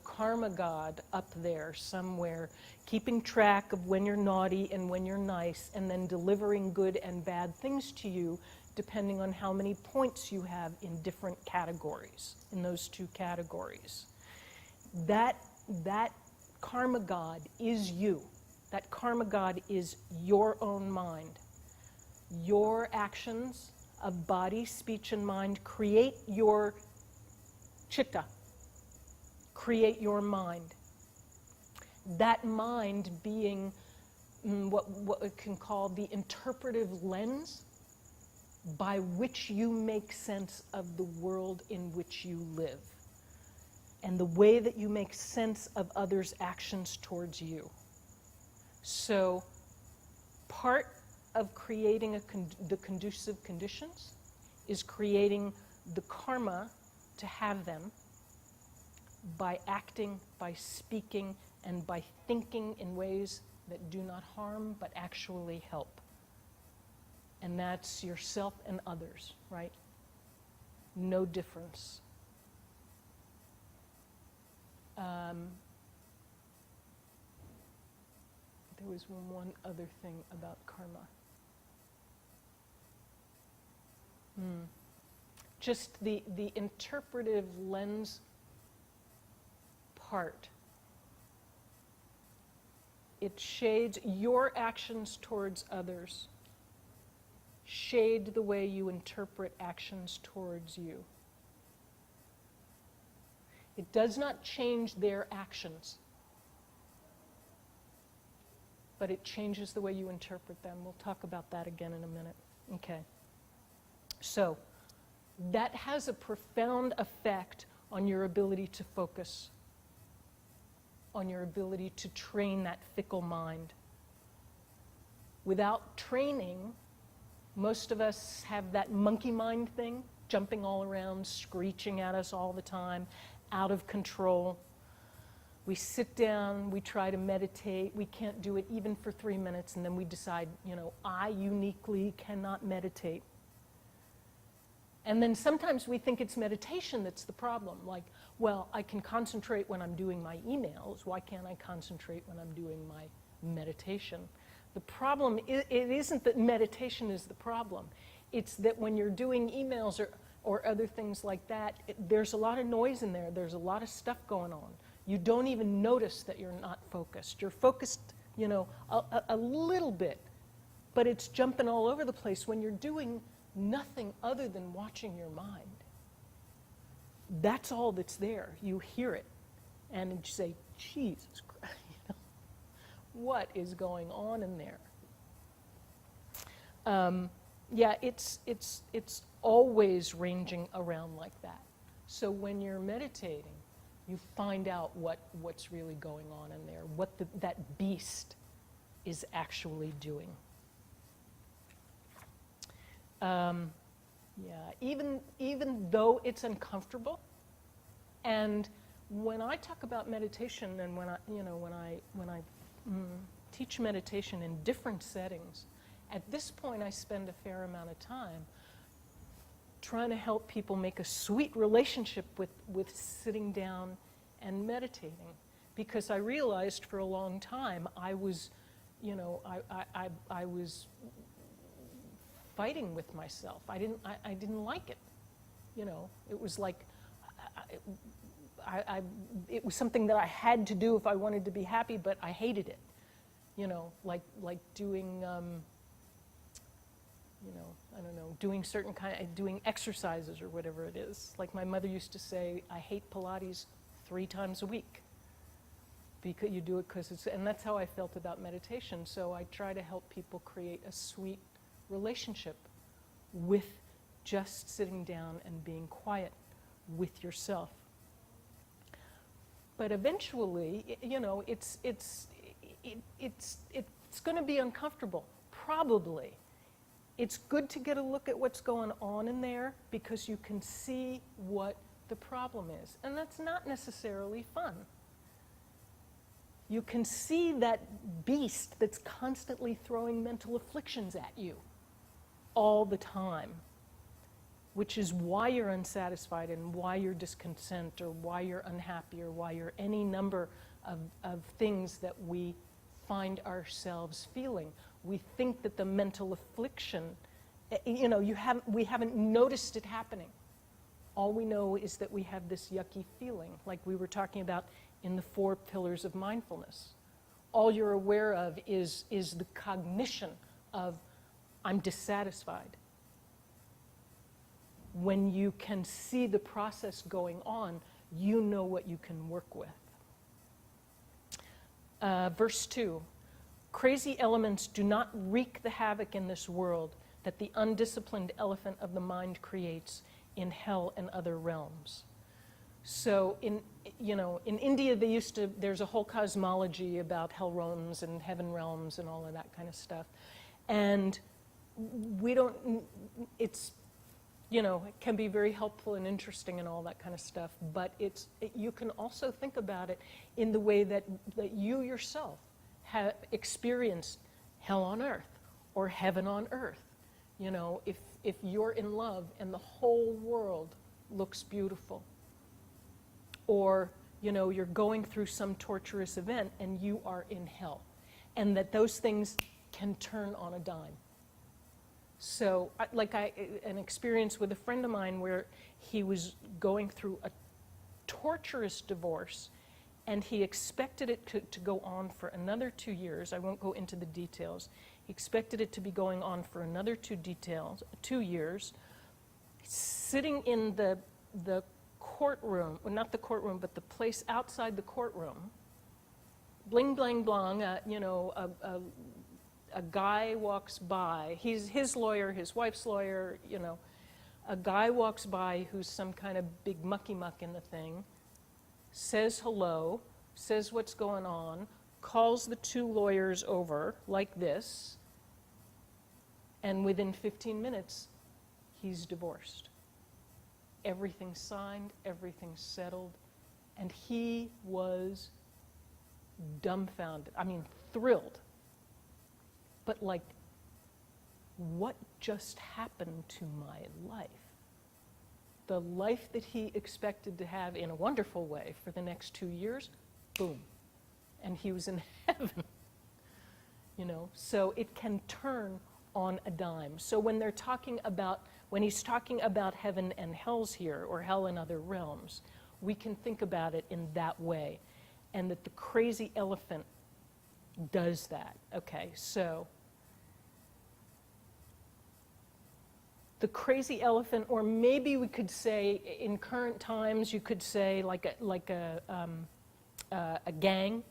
karma god up there somewhere keeping track of when you're naughty and when you're nice, and then delivering good and bad things to you depending on how many points you have in different categories, in those two categories. That karma god is you. That karma god is your own mind. Your actions of body, speech, and mind create your chitta, create your mind. That mind being what we can call the interpretive lens by which you make sense of the world in which you live, and the way that you make sense of others' actions towards you. So part of creating the conducive conditions is creating the karma to have them by acting, by speaking, and by thinking in ways that do not harm but actually help. And that's yourself and others, right? No difference. There was one other thing about karma. Just the interpretive lens part. It shades your actions towards others, shade the way you interpret actions towards you. It does not change their actions, but it changes the way you interpret them. We'll talk about that again in a minute. Okay. So, that has a profound effect on your ability to focus, on your ability to train that fickle mind. Without training, most of us have that monkey mind thing, jumping all around, screeching at us all the time, out of control. We sit down, we try to meditate, we can't do it even for 3 minutes, and then we decide, I uniquely cannot meditate. And then sometimes we think it's meditation that's the problem. Like, well, I can concentrate when I'm doing my emails. Why can't I concentrate when I'm doing my meditation? The problem, it isn't that meditation is the problem. It's that when you're doing emails or other things like that, there's a lot of noise in there. There's a lot of stuff going on. You don't even notice that you're not focused. You're focused, a little bit, but it's jumping all over the place when you're doing nothing other than watching your mind. That's all that's there. You hear it, and you say, Jesus Christ, what is going on in there? Yeah, it's always ranging around like that. So when you're meditating, you find out what's really going on in there, what that beast is actually doing. Even though it's uncomfortable, and when I talk about meditation, and when I teach meditation in different settings, at this point I spend a fair amount of time trying to help people make a sweet relationship with sitting down and meditating, because I realized for a long time I was fighting with myself. I didn't like it. It was like it was something that I had to do if I wanted to be happy, but I hated it. Like doing I don't know, doing doing exercises or whatever it is. Like my mother used to say, I hate Pilates 3 times a week. Because you do it because it's, and that's how I felt about meditation. So I try to help people create a sweet relationship with just sitting down and being quiet with yourself. But eventually, it's going to be uncomfortable, probably. It's good to get a look at what's going on in there, because you can see what the problem is. And that's not necessarily fun. You can see that beast that's constantly throwing mental afflictions at you all the time, which is why you're unsatisfied and why you're discontent or why you're unhappy or why you're any number of things that we find ourselves feeling. We think that the mental affliction, we haven't noticed it happening. All we know is that we have this yucky feeling, like we were talking about in the 4 pillars of mindfulness. All you're aware of is the cognition of, I'm dissatisfied. When you can see the process going on, you know what you can work with. Verse 2, crazy elements do not wreak the havoc in this world that the undisciplined elephant of the mind creates in hell and other realms. So in India, there's a whole cosmology about hell realms and heaven realms and all of that kind of stuff. And it can be very helpful and interesting and all that kind of stuff, but you can also think about it in the way that you yourself have experienced hell on earth or heaven on earth. If you're in love and the whole world looks beautiful, or you're going through some torturous event and you are in hell, and that those things can turn on a dime. So an experience with a friend of mine where he was going through a torturous divorce, and he expected it to go on for another 2 years. I won't go into the details. He expected it to be going on for another 2 years, sitting in the courtroom, well, not the courtroom, but the place outside the courtroom, bling, blang, blang, a guy walks by, he's his lawyer, his wife's lawyer, a guy walks by who's some kind of big mucky-muck in the thing, says hello, says what's going on, calls the 2 lawyers over like this, and within 15 minutes, he's divorced. Everything's signed, everything's settled, and he was dumbfounded. I mean, thrilled. But what just happened to my life? The life that he expected to have in a wonderful way for the next 2 years, boom. And he was in heaven. So it can turn on a dime. So when he's talking about heaven and hells here, or hell and other realms, we can think about it in that way. And that the crazy elephant does that. Okay, so the crazy elephant, or maybe we could say in current times, you could say like a gang.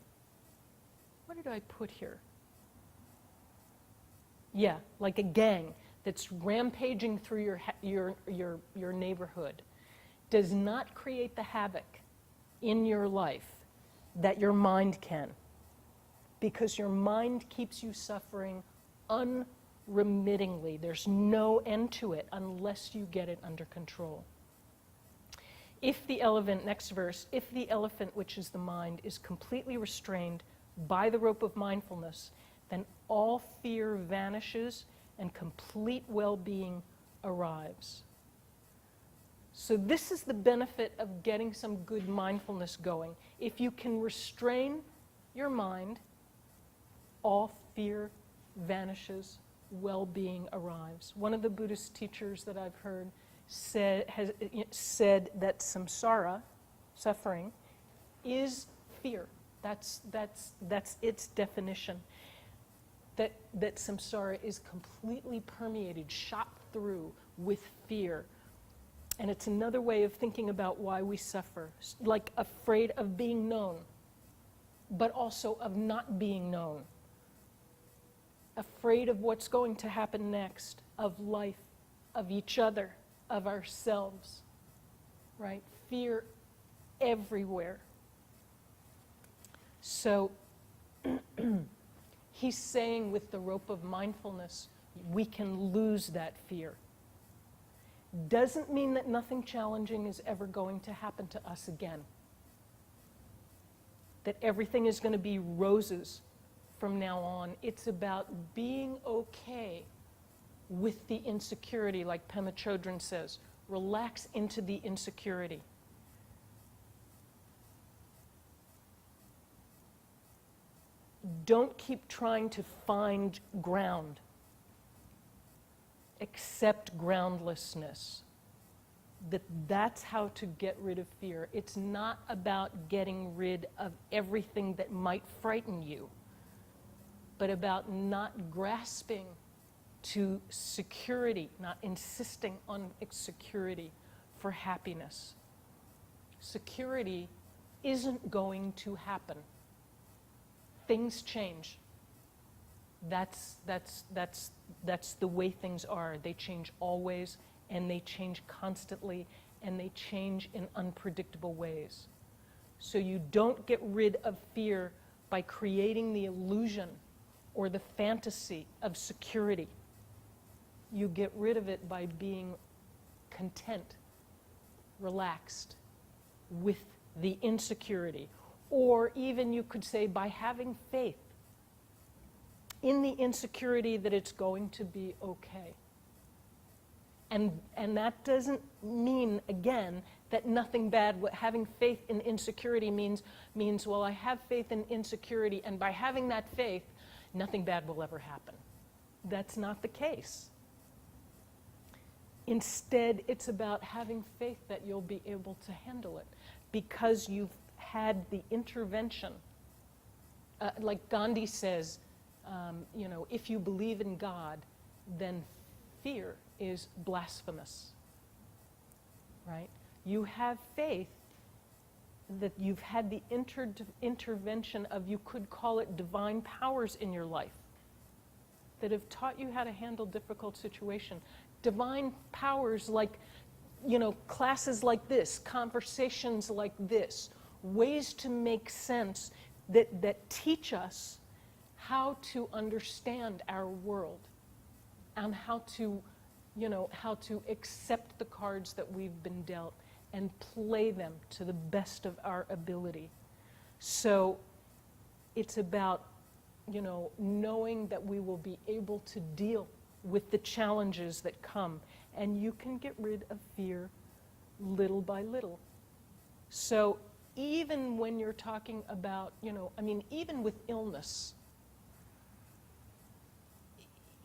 What did I put here? Yeah, like a gang that's rampaging through your neighborhood does not create the havoc in your life that your mind can, because your mind keeps you suffering unremittingly. There's no end to it unless you get it under control. If the elephant, next verse, if the elephant, which is the mind, is completely restrained by the rope of mindfulness, then all fear vanishes and complete well-being arrives. So this is the benefit of getting some good mindfulness going. If you can restrain your mind, all fear vanishes, well-being arrives. One of the Buddhist teachers that I've heard said that samsara, suffering, is fear. That's its definition. That samsara is completely permeated, shot through with fear. And it's another way of thinking about why we suffer, like afraid of being known, but also of not being known. Afraid of what's going to happen next, of life, of each other, of ourselves, right? Fear everywhere. So he's saying with the rope of mindfulness, we can lose that fear. Doesn't mean that nothing challenging is ever going to happen to us again. That everything is going to be roses from now on. It's about being okay with the insecurity, like Pema Chodron says. Relax into the insecurity. Don't keep trying to find ground. Accept groundlessness. That's how to get rid of fear. It's not about getting rid of everything that might frighten you, but about not grasping to security, not insisting on security for happiness. Security isn't going to happen. Things change. That's the way things are. They change always, and they change constantly, and they change in unpredictable ways. So you don't get rid of fear by creating the illusion or the fantasy of security. You get rid of it by being content, relaxed with the insecurity. Or even you could say by having faith in the insecurity that it's going to be okay. And that doesn't mean, again, that nothing bad, having faith in insecurity means, well, I have faith in insecurity, and by having that faith, nothing bad will ever happen. That's not the case. Instead, it's about having faith that you'll be able to handle it because you've had the intervention. Like Gandhi says, if you believe in God, then fear is blasphemous, right? You have faith that you've had the intervention of, you could call it divine powers in your life that have taught you how to handle difficult situations. Divine powers like, classes like this, conversations like this, ways to make sense that teach us how to understand our world and how to accept the cards that we've been dealt and play them to the best of our ability. So it's about, knowing that we will be able to deal with the challenges that come, and you can get rid of fear little by little. So even when you're talking about, even with illness,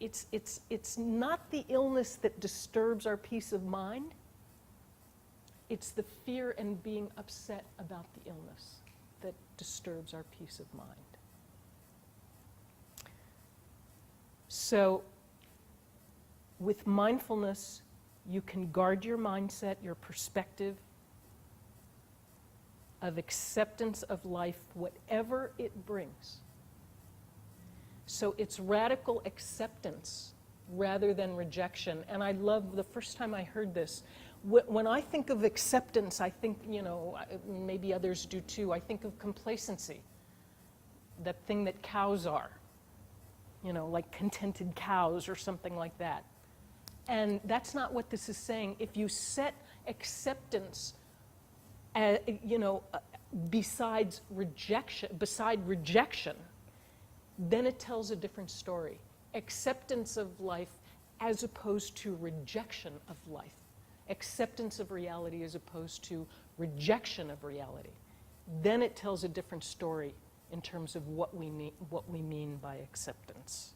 it's not the illness that disturbs our peace of mind. It's the fear and being upset about the illness that disturbs our peace of mind. So with mindfulness, you can guard your mindset, your perspective of acceptance of life, whatever it brings. So it's radical acceptance, rather than rejection. And I love, the first time I heard this, when I think of acceptance, I think, maybe others do too, I think of complacency, that thing that cows are, like contented cows or something like that. And that's not what this is saying. If you set acceptance, beside rejection, then it tells a different story. Acceptance of life as opposed to rejection of life. Acceptance of reality as opposed to rejection of reality. Then it tells a different story in terms of what we mean by acceptance.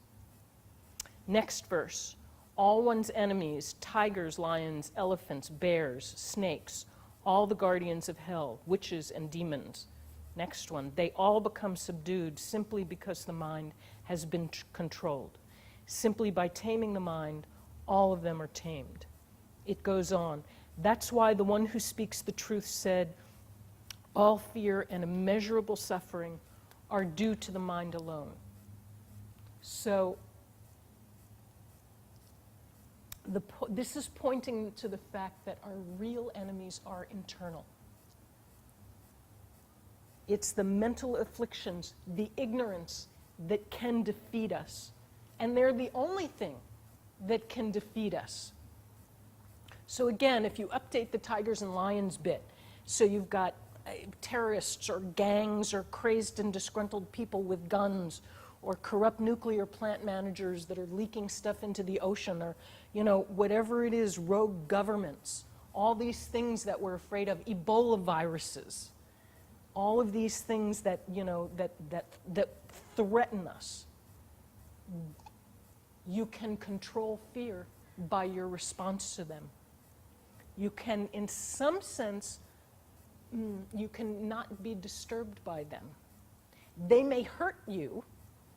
Next verse. All one's enemies, tigers, lions, elephants, bears, snakes, all the guardians of hell, witches and demons. Next one. They all become subdued simply because the mind has been controlled. Simply by taming the mind, all of them are tamed. It goes on. That's why the one who speaks the truth said, all fear and immeasurable suffering are due to the mind alone. So, this is pointing to the fact that our real enemies are internal. It's the mental afflictions, the ignorance that can defeat us. And they're the only thing that can defeat us. So again, if you update the tigers and lions bit, so you've got terrorists or gangs or crazed and disgruntled people with guns or corrupt nuclear plant managers that are leaking stuff into the ocean or, whatever it is, rogue governments, all these things that we're afraid of, Ebola viruses, all of these things that, that threaten us. You can control fear by your response to them. You can, in some sense, you can not be disturbed by them. They may hurt you,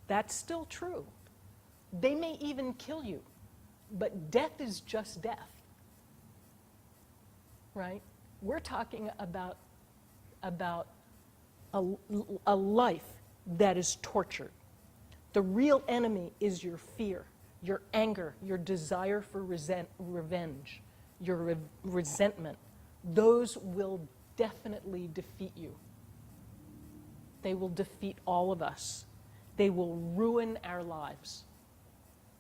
that's still true. They may even kill you, but death is just death, right? We're talking about a life that is tortured. The real enemy is your fear, your anger, your desire for revenge, your resentment. Those will definitely defeat you. They will defeat all of us. They will ruin our lives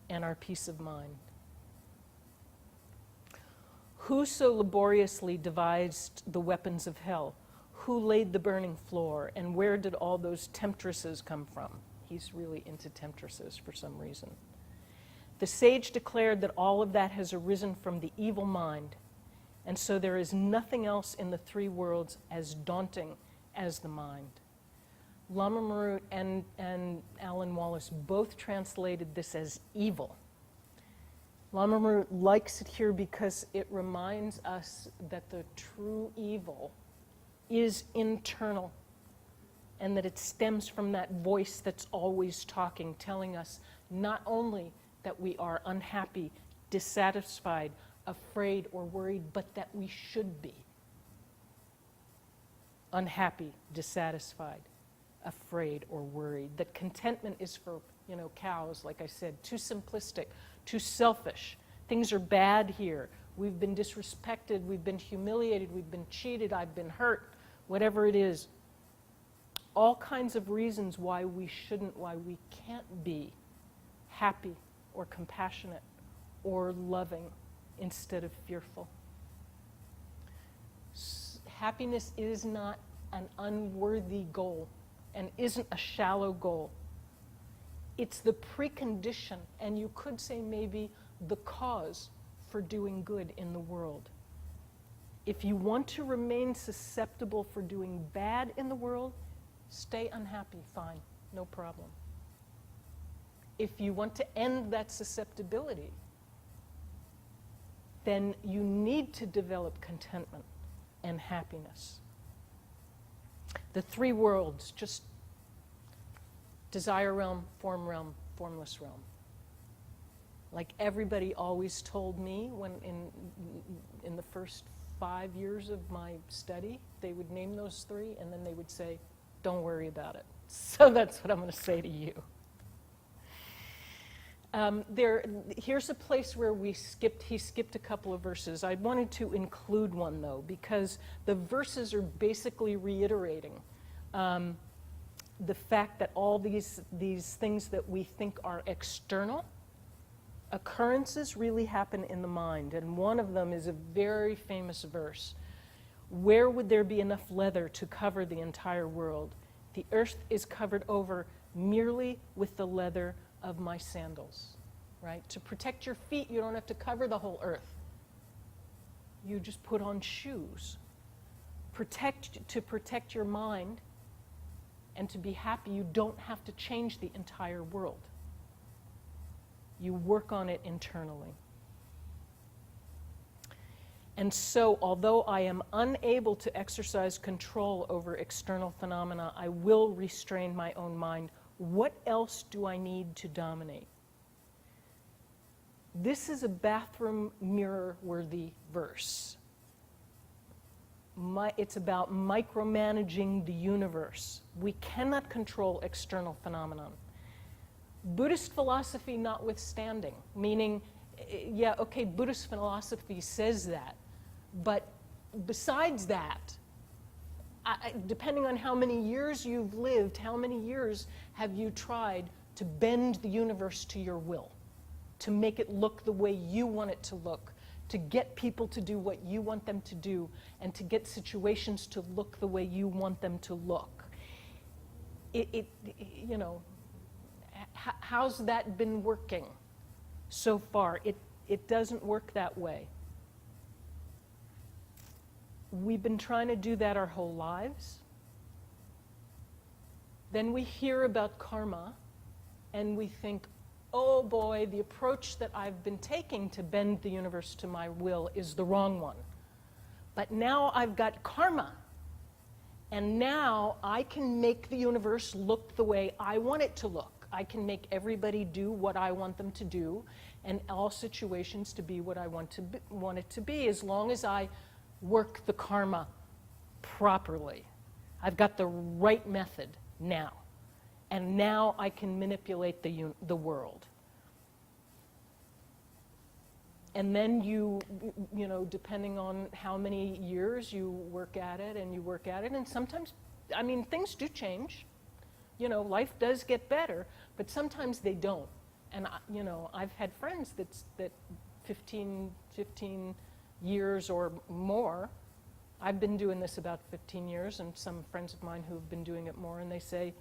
and our peace of mind. Who so laboriously devised the weapons of hell? Who laid the burning floor? And where did all those temptresses come from? He's really into temptresses for some reason. The sage declared that all of that has arisen from the evil mind, and so there is nothing else in the three worlds as daunting as the mind. Lama Marut and Alan Wallace both translated this as evil. Lama Marut likes it here because it reminds us that the true evil is internal and that it stems from that voice that's always talking, telling us not only that we are unhappy, dissatisfied, afraid, or worried, but that we should be unhappy, dissatisfied, afraid, or worried. That contentment is for, cows, like I said, too simplistic, too selfish. Things are bad here. We've been disrespected, we've been humiliated, we've been cheated, I've been hurt, whatever it is. All kinds of reasons why we shouldn't, why we can't be happy or compassionate or loving instead of fearful. Happiness is not an unworthy goal and isn't a shallow goal. It's the precondition, and you could say maybe the cause for doing good in the world. If you want to remain susceptible for doing bad in the world, stay unhappy, fine, no problem. If you want to end that susceptibility, then you need to develop contentment and happiness. The three worlds, just desire realm, formless realm. Like everybody always told me when in the first 5 years of my study, they would name those three and then they would say, don't worry about it. So that's what I'm going to say to you. Here's a place where he skipped a couple of verses. I wanted to include one, though, because the verses are basically reiterating the fact that all these things that we think are external occurrences really happen in the mind. And one of them is a very famous verse. Where would there be enough leather to cover the entire world? The earth is covered over merely with the leather of my sandals, right? To protect your feet, you don't have to cover the whole earth. You just put on shoes. To protect your mind and to be happy, you don't have to change the entire world. You work on it internally. And so, although I am unable to exercise control over external phenomena, I will restrain my own mind. What else do I need to dominate? This is a bathroom mirror-worthy verse. It's about micromanaging the universe. We cannot control external phenomenon. Buddhist philosophy notwithstanding, meaning, yeah, okay, Buddhist philosophy says that, but besides that, depending on how many years you've lived, how many years have you tried to bend the universe to your will, to make it look the way you want it to look, to get people to do what you want them to do, and to get situations to look the way you want them to look. You know, how's that been working so far? It doesn't work that way. We've been trying to do that our whole lives. Then we hear about karma, and we think, oh boy, the approach that I've been taking to bend the universe to my will is the wrong one. But now I've got karma, and now I can make the universe look the way I want it to look. I can make everybody do what I want them to do, and all situations to be what I want it to be, as long as I work the karma properly. I've got the right method now. And now I can manipulate the world. And then you know, depending on how many years you work at it, and sometimes, I mean, things do change. You know, life does get better, but sometimes they don't. And, you know, I've had friends that 15 years or more, I've been doing this about 15 years, and some friends of mine who've been doing it more, and they say,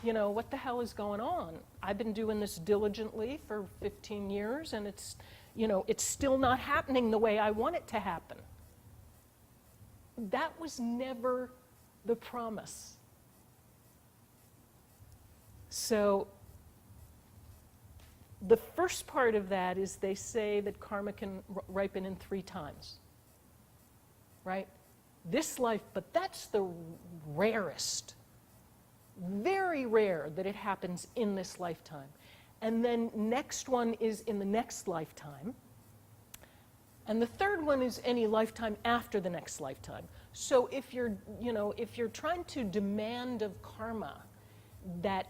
you know, what the hell is going on? I've been doing this diligently for 15 years, and it's, you know, it's still not happening the way I want it to happen. That was never the promise. So the first part of that is they say that karma can ripen in 3 times, right? This life, but that's the rarest. Very rare that it happens in this lifetime. And then next one is in the next lifetime. And the third one is any lifetime after the next lifetime. So if you're, you know, if you're trying to demand of karma that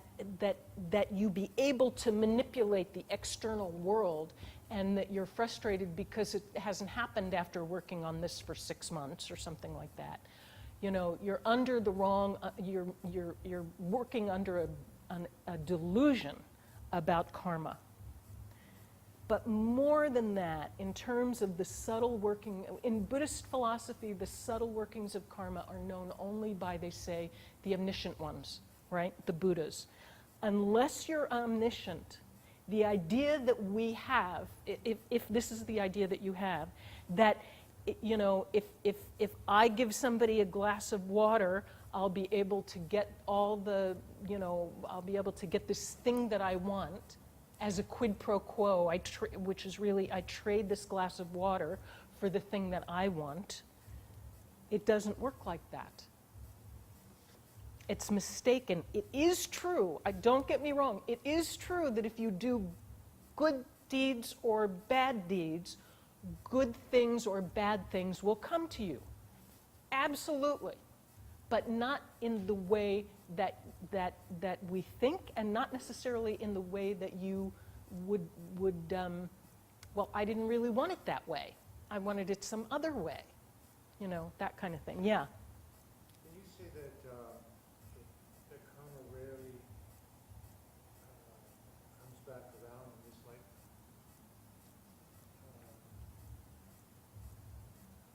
you be able to manipulate the external world, and that you're frustrated because it hasn't happened after working on this for 6 months or something like that, you know, you're under the wrong, you're working under a delusion about karma. But more than that, in terms of the subtle working, in Buddhist philosophy, the subtle workings of karma are known only by, they say, the omniscient ones, right? The Buddhas. Unless you're omniscient, the idea that we have, if this is the idea that you have, that, you know, if I give somebody a glass of water, I'll be able to get all the, you know, I'll be able to get this thing that I want as a quid pro quo, which is really, I trade this glass of water for the thing that I want. It doesn't work like that. It's mistaken. It is true, don't get me wrong, it is true that if you do good deeds or bad deeds, good things or bad things will come to you. Absolutely. But not in the way that we think, and not necessarily in the way that you would well, I didn't really want it that way. I wanted it some other way, you know, that kind of thing. Yeah. Can you say that that karma rarely comes back around in this life?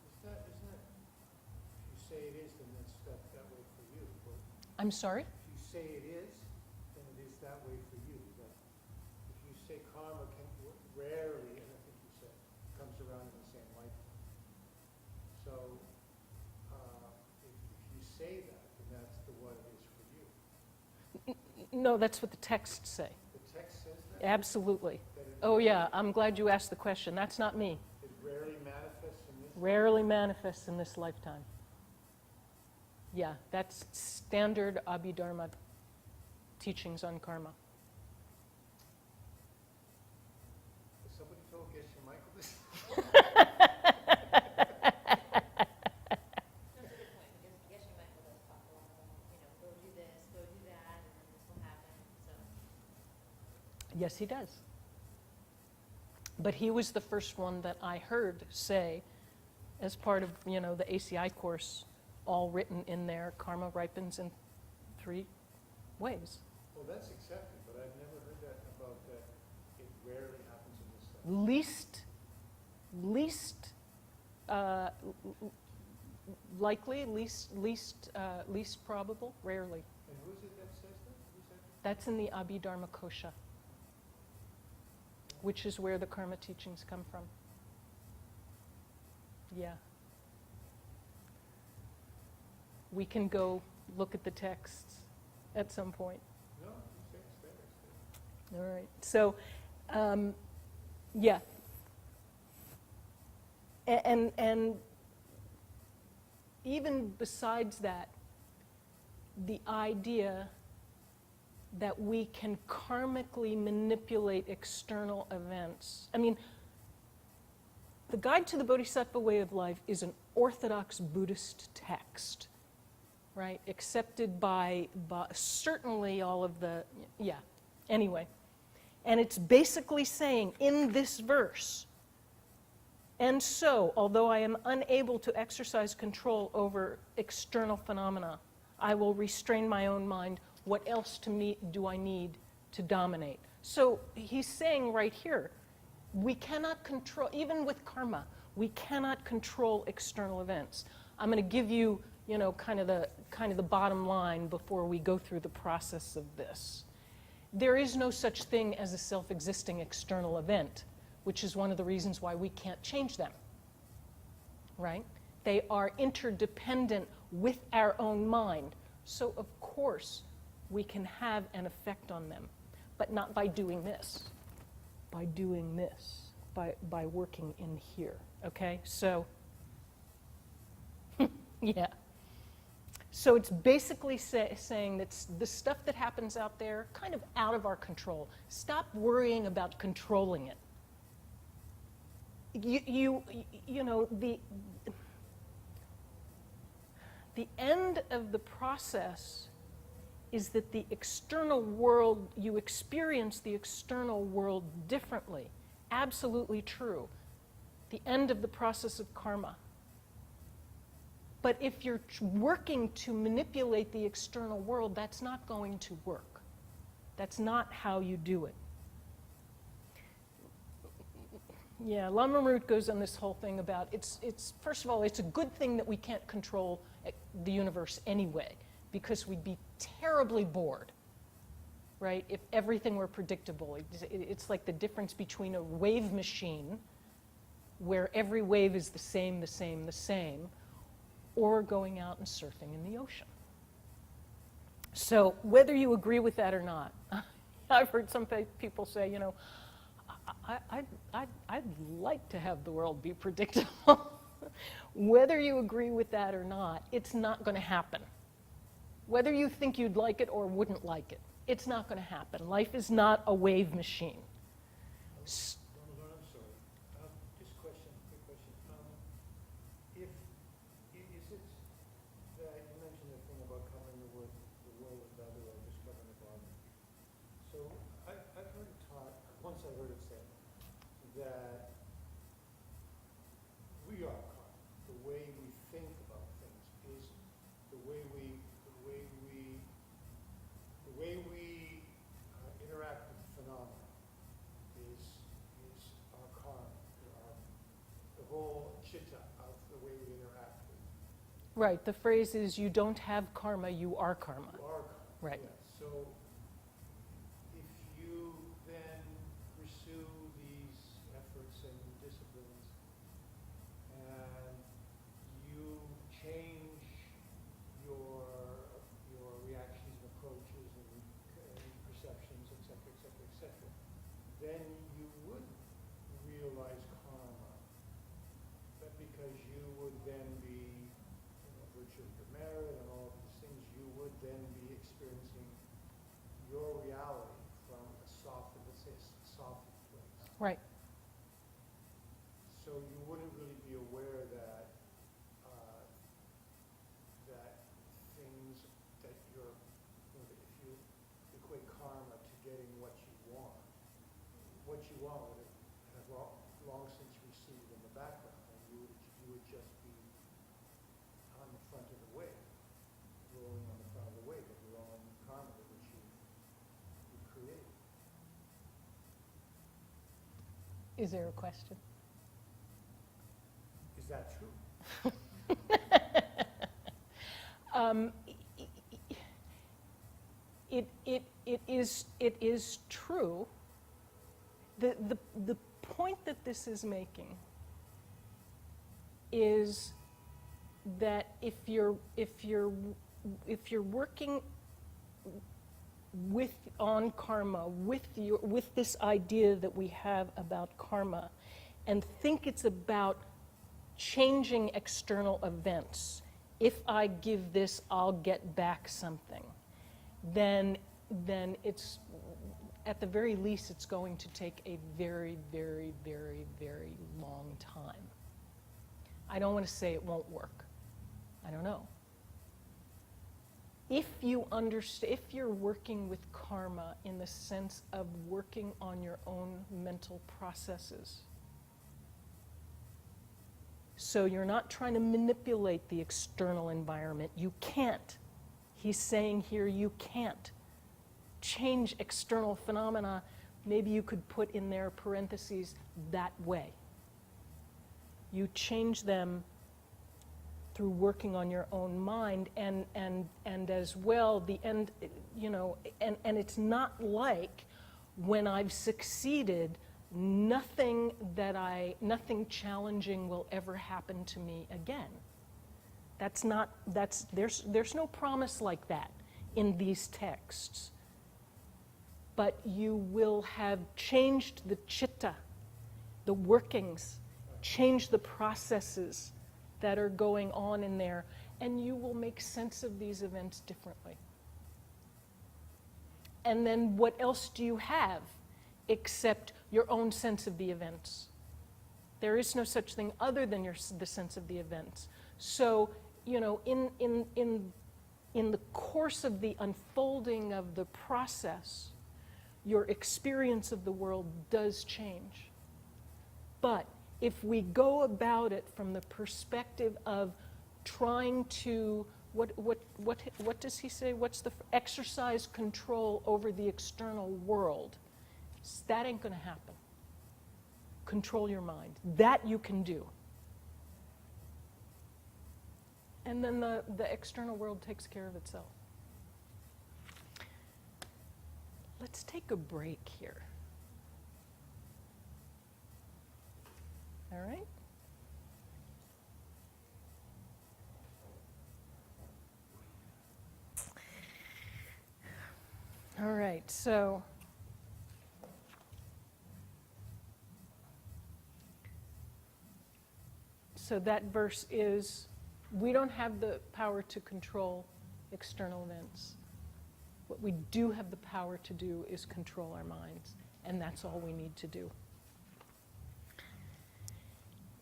Isn't that, if you say it is, then that's that way for you. But I'm sorry? if you say it is, then it is that way for you. But if you say karma can rarely, and I think you said, comes around in the same lifetime. So if you say that, then that's what it is for you. No, that's what the texts say. The text says that? Absolutely. That it Oh, yeah, I'm glad you asked the question. That's not me. It rarely manifests in this. Rarely manifests in this lifetime. Yeah, that's standard Abhidharma teachings on karma. Has somebody told Geshe Michael this? That's a good point, because Geshe Michael does talk a lot about, go do this, go do that, and then this will happen, so. Yes, he does. But he was the first one that I heard say, as part of, the ACI course, all written in there, karma ripens in 3 ways. Well, that's accepted, but I've never heard that about that. It rarely happens in this life. Likely, least probable, rarely. And who is it that says that? Who's that? That's in the Abhidharma Kosha, which is where the karma teachings come from. Yeah. We can go look at the texts at some point. No, you say it's there. It's there. All right. So, yeah. And even besides that, the idea that we can karmically manipulate external events. I mean, the Guide to the Bodhisattva Way of Life is an orthodox Buddhist text, right? Accepted by certainly all of the, yeah, anyway. And it's basically saying in this verse, and so, although I am unable to exercise control over external phenomena, I will restrain my own mind. What else do I need to dominate? So he's saying right here, we cannot control, even with karma, we cannot control external events. I'm going to give you, kind of the bottom line before we go through the process of this. There is no such thing as a self-existing external event, which is one of the reasons why we can't change them, right? They are interdependent with our own mind. So of course, we can have an effect on them, but not by doing this, by working in here, okay? So, yeah. So it's basically saying that the stuff that happens out there, kind of out of our control. Stop worrying about controlling it. The end of the process is that the external world, you experience the external world differently. Absolutely true. The end of the process of karma. But if you're working to manipulate the external world, that's not going to work. That's not how you do it. Yeah, Lama Marut goes on this whole thing about it's first of all, it's a good thing that we can't control the universe anyway, because we'd be terribly bored, right? If everything were predictable. It's like the difference between a wave machine, where every wave is the same, or going out and surfing in the ocean. So whether you agree with that or not, I've heard some people say, I'd like to have the world be predictable. Whether you agree with that or not, it's not going to happen. Whether you think you'd like it or wouldn't like it, it's not going to happen. Life is not a wave machine. I'm sorry. Just quick question. Is it that you mentioned the thing about covering the world with leather or just covering the body? So I've heard it taught, once I Right, the phrase is you don't have karma, you are karma. You are karma. Right. Yeah. So if you then pursue these efforts and disciplines and you change your reactions and approaches and perceptions, et cetera, et cetera, et cetera, then you would realize karma. But because you would then be, virtue of your merit and all of these things, you would then be experiencing your reality from a soft, let's say, soft place. Right. So you wouldn't really be aware that that things that you're, if you equate karma to getting what you want would have long since receded in the background, and you would just be on the front of the wave, rolling on the front of the wave of your own karma which you created. Is there a question? Is that true? It is true. The point that this is making is that if you're working on karma with this idea that we have about karma, and think it's about changing external events. If I give this, I'll get back something. Then it's, at the very least, it's going to take a very, very, very, very long time. I don't want to say it won't work. I don't know. If you understand, if you're working with karma in the sense of working on your own mental processes, so you're not trying to manipulate the external environment. You can't. He's saying here you can't change external phenomena. Maybe you could put in there parentheses, that way. You change them through working on your own mind, and as well the end, and it's not like when I've succeeded, nothing challenging will ever happen to me again. There's no promise like that in these texts. But you will have changed the chitta, the workings, changed the processes that are going on in there, and you will make sense of these events differently. And then what else do you have except your own sense of the events? There is no such thing other than the sense of the events. So, in the course of the unfolding of the process, your experience of the world does change. But if we go about it from the perspective of trying to, what does he say? Exercise control over the external world? That ain't going to happen. Control your mind. That you can do. And then the external world takes care of itself. Let's take a break here. All right? All right, so that verse is, we don't have the power to control external events. What we do have the power to do is control our minds, and that's all we need to do.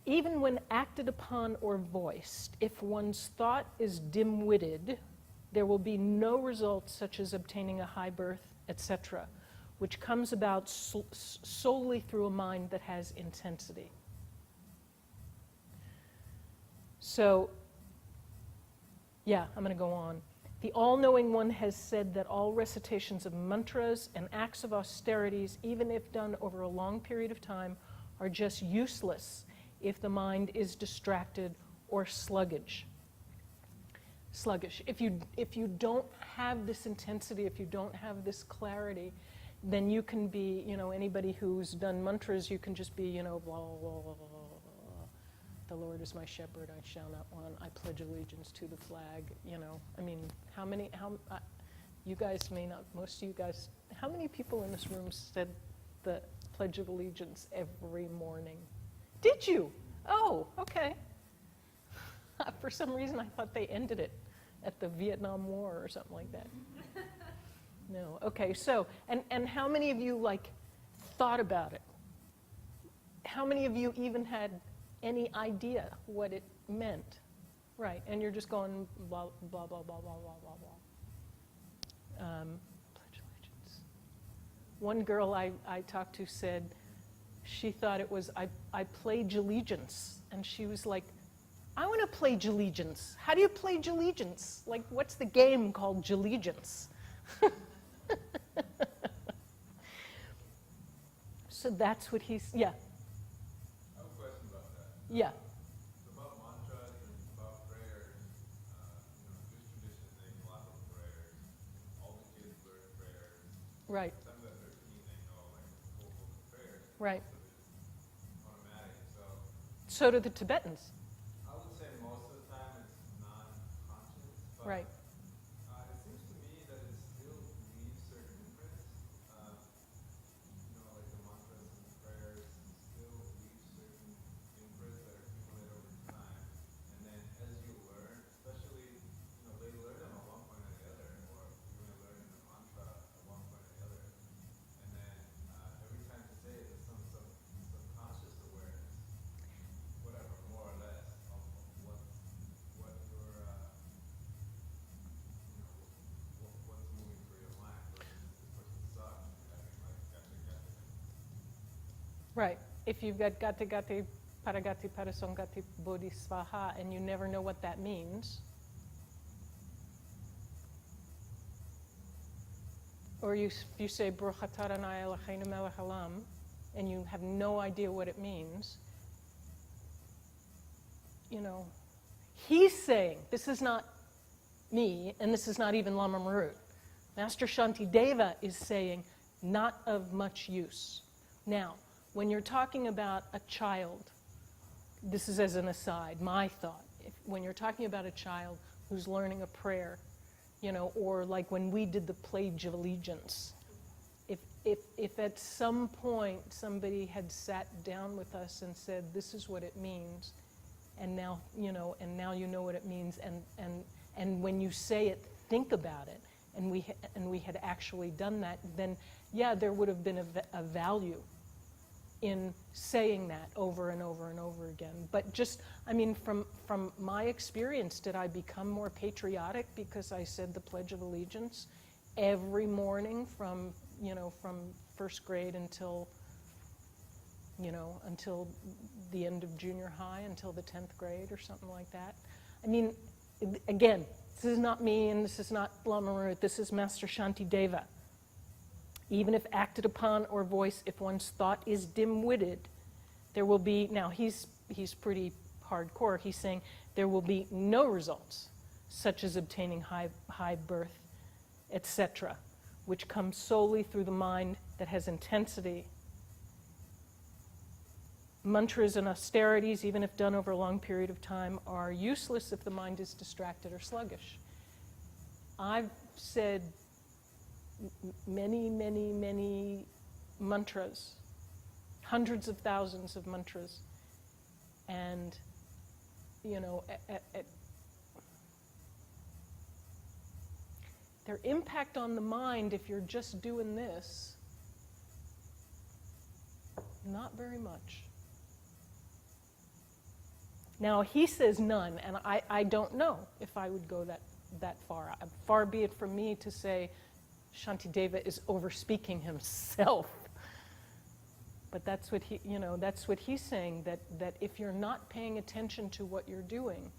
Even when acted upon or voiced, if one's thought is dim-witted, there will be no results such as obtaining a high birth, etc., which comes about solely through a mind that has intensity. So, yeah, I'm going to go on. The all-knowing one has said that all recitations of mantras and acts of austerities, even if done over a long period of time, are just useless if the mind is distracted or sluggish. sluggish. If you don't have this intensity, if you don't have this clarity, then you can be, anybody who's done mantras, you can just be, blah, blah, blah, blah, blah. The Lord is my shepherd, I shall not want. I pledge allegiance to the flag, I mean, you guys may not, most of you guys, how many people in this room said the Pledge of Allegiance every morning? Did you? Oh, okay. For some reason, I thought they ended it at the Vietnam War or something like that. No, okay, so, and how many of you, thought about it? How many of you even had any idea what it meant? Right, and you're just going blah, blah, blah, blah, blah, blah, blah, blah. Pledge allegiance. One girl I talked to said she thought it was, I pledge allegiance. And she was like, I want to play allegiance. How do you play allegiance? What's the game called allegiance? So that's what he's, yeah. I have a question about that. Yeah. It's about mantras and about prayers. Jewish tradition, they know a lot of prayers. All the kids learn prayers. Right. Sometimes at 13, they know a full book of prayers. Right. So it's automatic. So do the Tibetans. I would say most of the time it's non-conscious. But Right. It seems to me that it still leaves certain imprints. Like the mantras and the prayers still leave certain imprints that accumulate over time. And then as you learn, especially, they learn them at one point or the other, or you may learn the mantra at one point or the other. And then every time you say it, there's some subconscious awareness, whatever, more or less, of what your what's moving through your mind versus this person sucks, having gotcha. Right. If you've got gati gati, paragati, parasongati, bodhisvaha, and you never know what that means, or you say Bruchataranai Eloheinu melech haolam, and you have no idea what it means, he's saying, this is not me, and this is not even Lama Marut. Master Shantideva is saying, not of much use. Now, when you're talking about a child, this is as an aside, my thought, when you're talking about a child who's learning a prayer, or like when we did the Pledge of Allegiance, if at some point somebody had sat down with us and said, this is what it means, and now you know what it means, and when you say it, think about it, and we had actually done that, then yeah, there would have been a value in saying that over and over and over again. But just, from my experience, did I become more patriotic because I said the Pledge of Allegiance every morning from first grade until the end of junior high, until the 10th grade or something like that? Again, this is not me and this is not Lama Marut, this is Master Shantideva. Even if acted upon or voiced, if one's thought is dim-witted, there will be, now he's pretty hardcore, he's saying there will be no results, such as obtaining high birth, etc., which comes solely through the mind that has intensity. Mantras and austerities, even if done over a long period of time, are useless if the mind is distracted or sluggish. I've said many mantras, hundreds of thousands of mantras, and their impact on the mind, if you're just doing this, not very much. Now he says none, and I don't know if I would go that far. Far be it from me to say Shantideva is overspeaking himself. But that's what he's saying, that if you're not paying attention to what you're doing,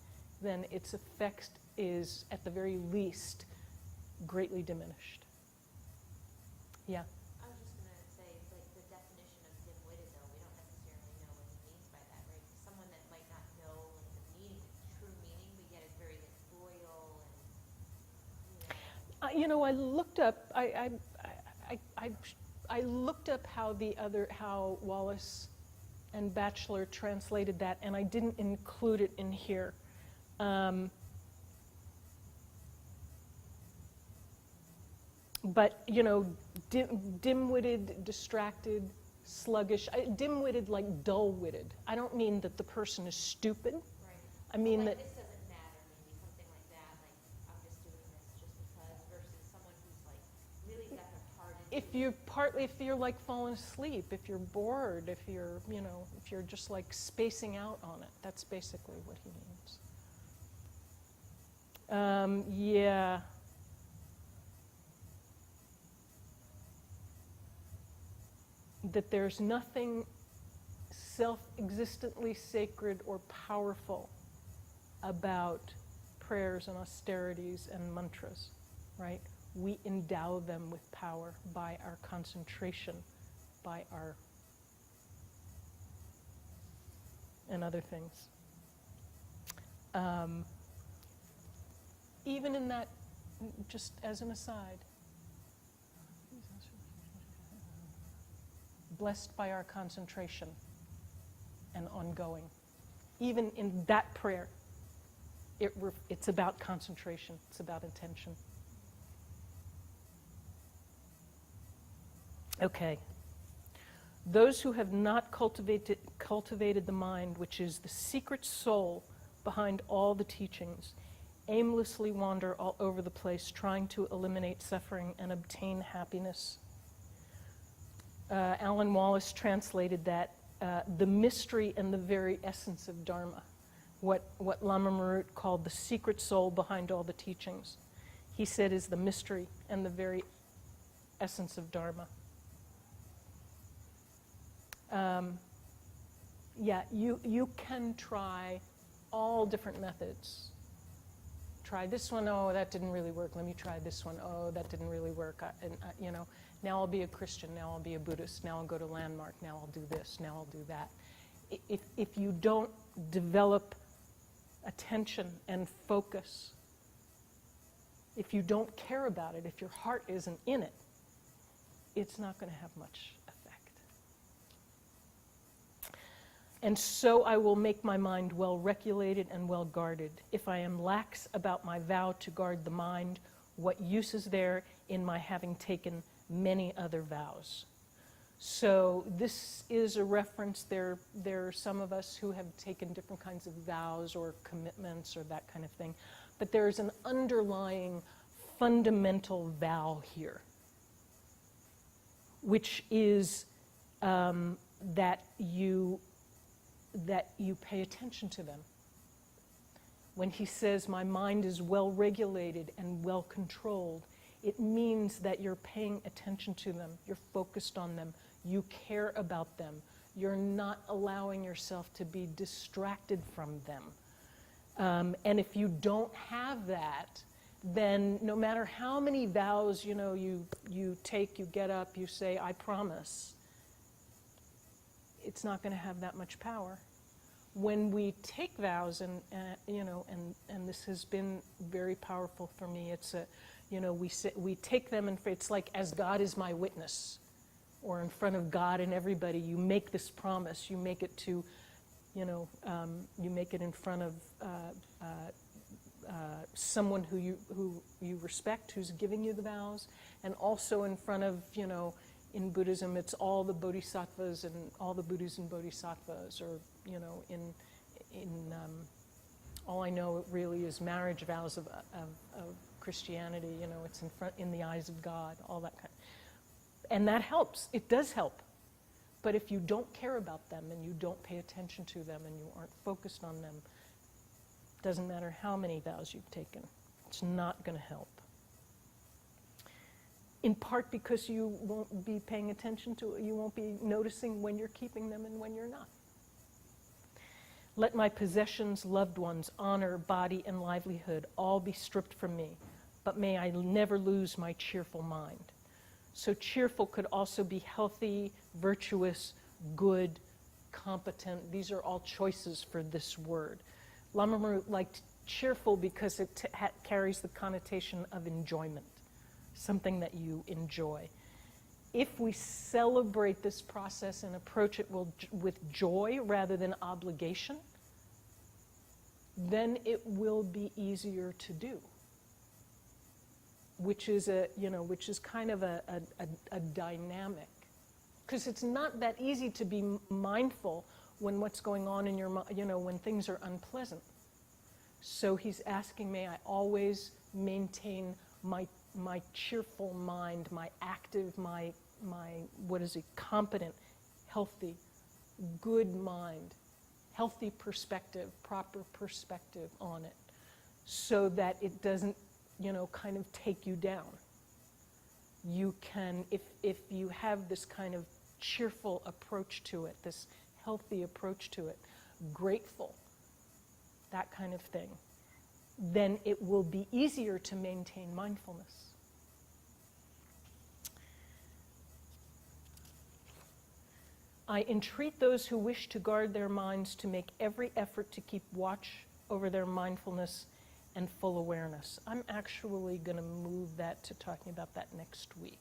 then its effect is, at the very least, greatly diminished. Yeah? I was just going to say, the definition of dim-witted, though, we don't necessarily know what he means by that, right? Someone that might not know the meaning, the true meaning, but yet is very loyal and I looked up. I looked up how Wallace and Batchelor translated that, and I didn't include it in here. But dim-witted, distracted, sluggish. Dim-witted, like dull-witted. I don't mean that the person is stupid. Right. I mean like, that. this doesn't matter, maybe something like that. Like, I'm just doing this just because, versus someone who's like really got their heart into If you're like falling asleep, if you're bored, if you're just like spacing out on it, that's basically what he means. Yeah. That there's nothing self-existently sacred or powerful about prayers and austerities and mantras, right? We endow them with power by our concentration, by our and other things. Even in that, just as an aside, blessed by our concentration and ongoing. Even in that prayer, it's about concentration, it's about intention. Okay. Those who have not cultivated the mind, which is the secret soul behind all the teachings, aimlessly wander all over the place trying to eliminate suffering and obtain happiness. Alan Wallace translated that the mystery and the very essence of Dharma, what Lama Marut called the secret soul behind all the teachings, he said is the mystery and the very essence of Dharma. You can try all different methods. Try this one, oh, that didn't really work. Let me try this one, oh, that didn't really work. Now I'll be a Christian, now I'll be a Buddhist, now I'll go to Landmark, now I'll do this, now I'll do that. If you don't develop attention and focus, if you don't care about it, if your heart isn't in it, it's not going to have much effect. And so I will make my mind well regulated and well guarded. If I am lax about my vow to guard the mind, what use is there in my having taken many other vows? So this is a reference. There are some of us who have taken different kinds of vows or commitments or that kind of thing. But there's an underlying fundamental vow here, which is that you pay attention to them. When he says, my mind is well regulated and well controlled, it means that you're paying attention to them, you're focused on them, you care about them, you're not allowing yourself to be distracted from them. And if you don't have that, then no matter how many vows you take, you get up, you say, I promise, it's not going to have that much power. When we take vows, and this has been very powerful for me, it's we take them, and it's like, as God is my witness, or in front of God and everybody, you make this promise. You make it to, you make it in front of someone who you respect, who's giving you the vows, and also in front of, in Buddhism, it's all the bodhisattvas and all the Buddhas and bodhisattvas, or all I know it really is marriage vows of Christianity. It's in the eyes of God, all that kind. And that helps. It does help. But if you don't care about them and you don't pay attention to them and you aren't focused on them, it doesn't matter how many vows you've taken. It's not going to help. In part because you won't be paying attention to it. You won't be noticing when you're keeping them and when you're not. Let my possessions, loved ones, honor, body, and livelihood all be stripped from me, but may I never lose my cheerful mind. So cheerful could also be healthy, virtuous, good, competent. These are all choices for this word. Lama Marut liked cheerful because it carries the connotation of enjoyment, something that you enjoy. If we celebrate this process and approach it with joy rather than obligation, then it will be easier to do. Which is kind of a dynamic. Because it's not that easy to be mindful when what's going on in your mind, when things are unpleasant. So he's asking, may I always maintain my cheerful mind, my active, my competent, healthy, good mind, healthy perspective, proper perspective on it, so that it doesn't, kind of take you down. You can, if you have this kind of cheerful approach to it, this healthy approach to it, grateful, that kind of thing, then it will be easier to maintain mindfulness. I entreat those who wish to guard their minds to make every effort to keep watch over their mindfulness and full awareness. I'm actually going to move that to talking about that next week.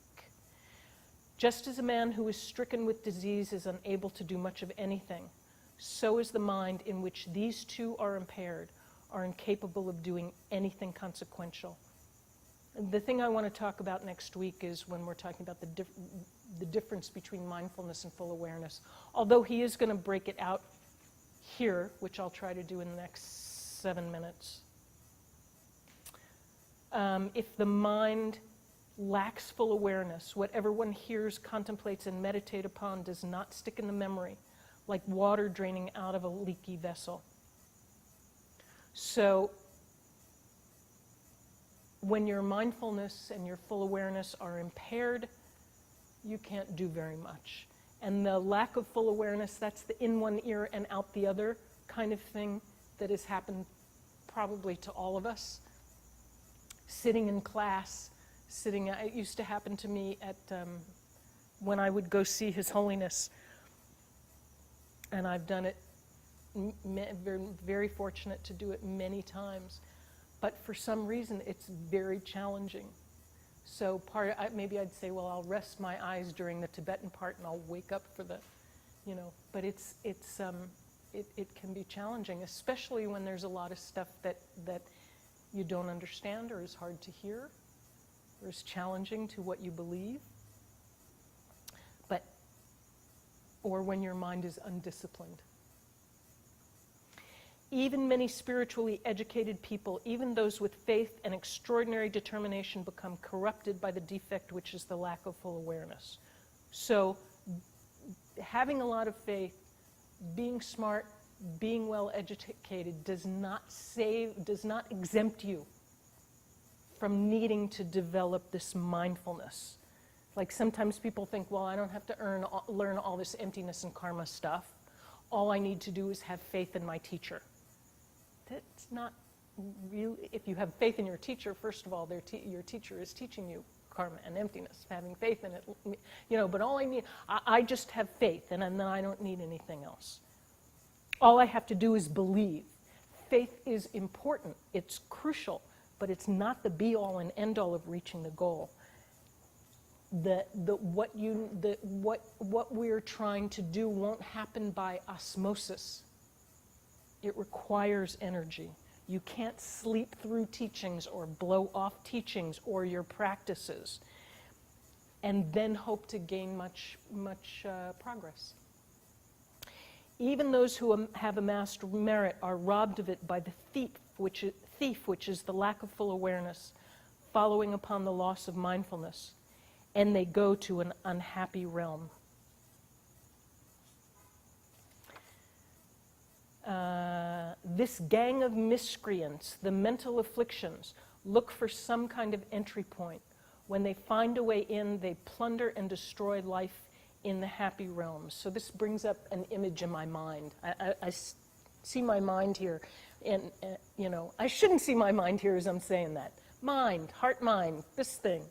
Just as a man who is stricken with disease is unable to do much of anything, so is the mind in which these two are impaired, are incapable of doing anything consequential. The thing I want to talk about next week is when we're talking about the difference between mindfulness and full awareness. Although he is going to break it out here, which I'll try to do in the next 7 minutes. If the mind lacks full awareness, whatever one hears, contemplates, and meditates upon does not stick in the memory, like water draining out of a leaky vessel. So, when your mindfulness and your full awareness are impaired, you can't do very much. And the lack of full awareness, that's the in one ear and out the other kind of thing that has happened probably to all of us. Sitting in class, it used to happen to me at when I would go see His Holiness, and I've done it, very, very fortunate to do it many times. But for some reason, it's very challenging. So maybe I'd say, well, I'll rest my eyes during the Tibetan part, and I'll wake up for the, But it can be challenging, especially when there's a lot of stuff that you don't understand, or is hard to hear, or is challenging to what you believe. Or when your mind is undisciplined. Even many spiritually educated people, even those with faith and extraordinary determination, become corrupted by the defect which is the lack of full awareness. So, having a lot of faith, being smart, being well educated does not exempt you from needing to develop this mindfulness. Like sometimes people think, well, I don't have to learn all this emptiness and karma stuff. All I need to do is have faith in my teacher. That's not really, if you have faith in your teacher, first of all, your teacher is teaching you karma and emptiness, having faith in it, but all I need, I just have faith, and then I don't need anything else. All I have to do is believe. Faith is important, it's crucial, but it's not the be-all and end-all of reaching the goal. What we're trying to do won't happen by osmosis. It requires energy. You can't sleep through teachings or blow off teachings or your practices and then hope to gain much progress. Even those who have amassed merit are robbed of it by the thief, which is the lack of full awareness, following upon the loss of mindfulness, and they go to an unhappy realm. This gang of miscreants, the mental afflictions, look for some kind of entry point. When they find a way in, they plunder and destroy life in the happy realms. So this brings up an image in my mind. I see my mind here, and I shouldn't see my mind here as I'm saying that. Mind, heart, mind, this thing.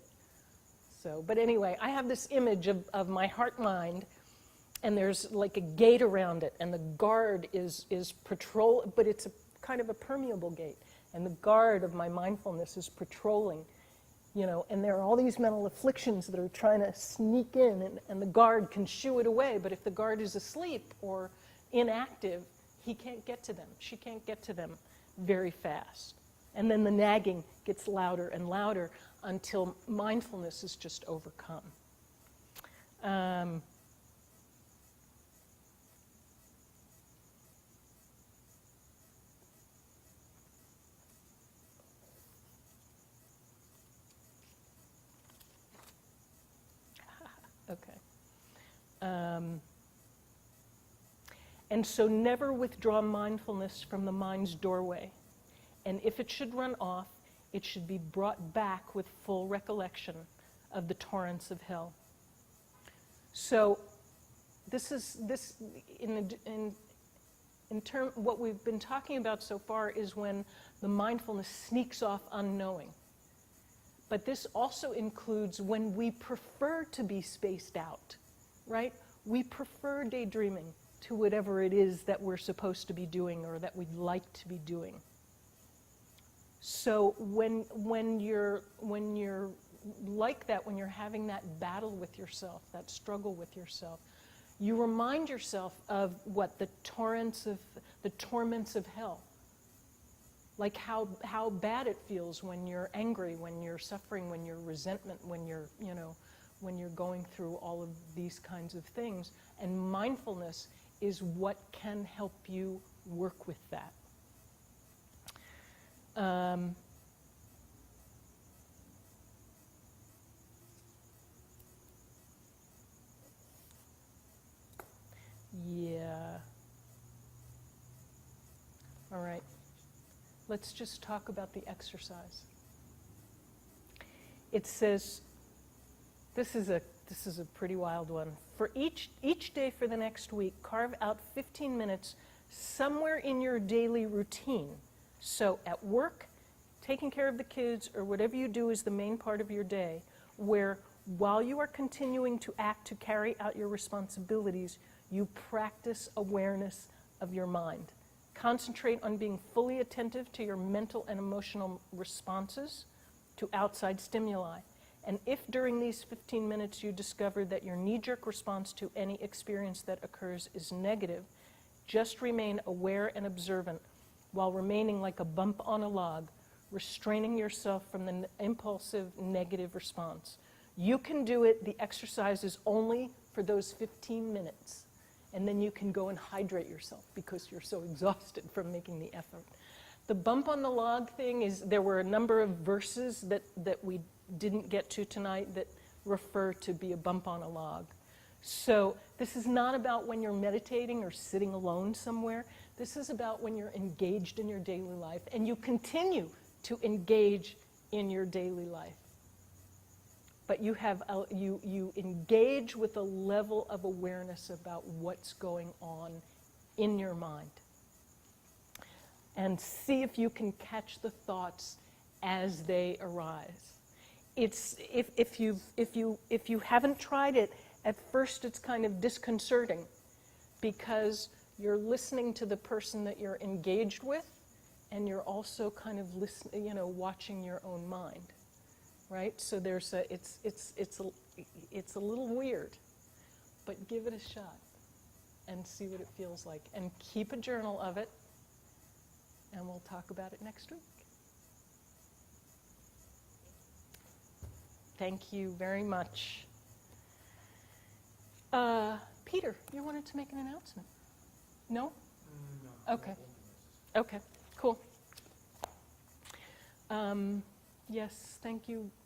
So, but anyway, I have this image of my heart mind, and there's like a gate around it, and the guard is patrol, but it's a kind of a permeable gate, and the guard of my mindfulness is patrolling and there are all these mental afflictions that are trying to sneak in, and the guard can shoo it away, but if the guard is asleep or inactive, he can't get to them. She can't get to them very fast. And then the nagging gets louder and louder until mindfulness is just overcome. Okay. And so never withdraw mindfulness from the mind's doorway. And if it should run off, it should be brought back with full recollection of the torrents of hell. So this in term, what we've been talking about so far is when the mindfulness sneaks off unknowing. But this also includes when we prefer to be spaced out, right? We prefer daydreaming to whatever it is that we're supposed to be doing or that we'd like to be doing. So when you're like that, when you're having that battle with yourself, that struggle with yourself, you remind yourself of what the torments of hell. Like how bad it feels when you're angry, when you're suffering, when you're resentment, when you're going through all of these kinds of things. And mindfulness is what can help you work with that. Yeah. All right. Let's just talk about the exercise. It says, this is a pretty wild one. For each day for the next week, carve out 15 minutes somewhere in your daily routine. So at work, taking care of the kids, or whatever you do is the main part of your day, where while you are continuing to act to carry out your responsibilities, you practice awareness of your mind. Concentrate on being fully attentive to your mental and emotional responses to outside stimuli. And if during these 15 minutes you discover that your knee-jerk response to any experience that occurs is negative, just remain aware and observant while remaining like a bump on a log, restraining yourself from the impulsive negative response. You can do it. The exercise is only for those 15 minutes. And then you can go and hydrate yourself because you're so exhausted from making the effort. The bump on the log thing is, there were a number of verses that we didn't get to tonight that refer to be a bump on a log. So this is not about when you're meditating or sitting alone somewhere. This is about when you're engaged in your daily life and you continue to engage in your daily life. But you engage with a level of awareness about what's going on in your mind. And see if you can catch the thoughts as they arise. It's if you haven't tried it, at first it's kind of disconcerting because you're listening to the person that you're engaged with, and you're also kind of watching your own mind. Right? So it's a little weird, but give it a shot and see what it feels like. And keep a journal of it, and we'll talk about it next week. Thank you very much. Peter, you wanted to make an announcement? No? No. Okay. Okay, cool. Yes, thank you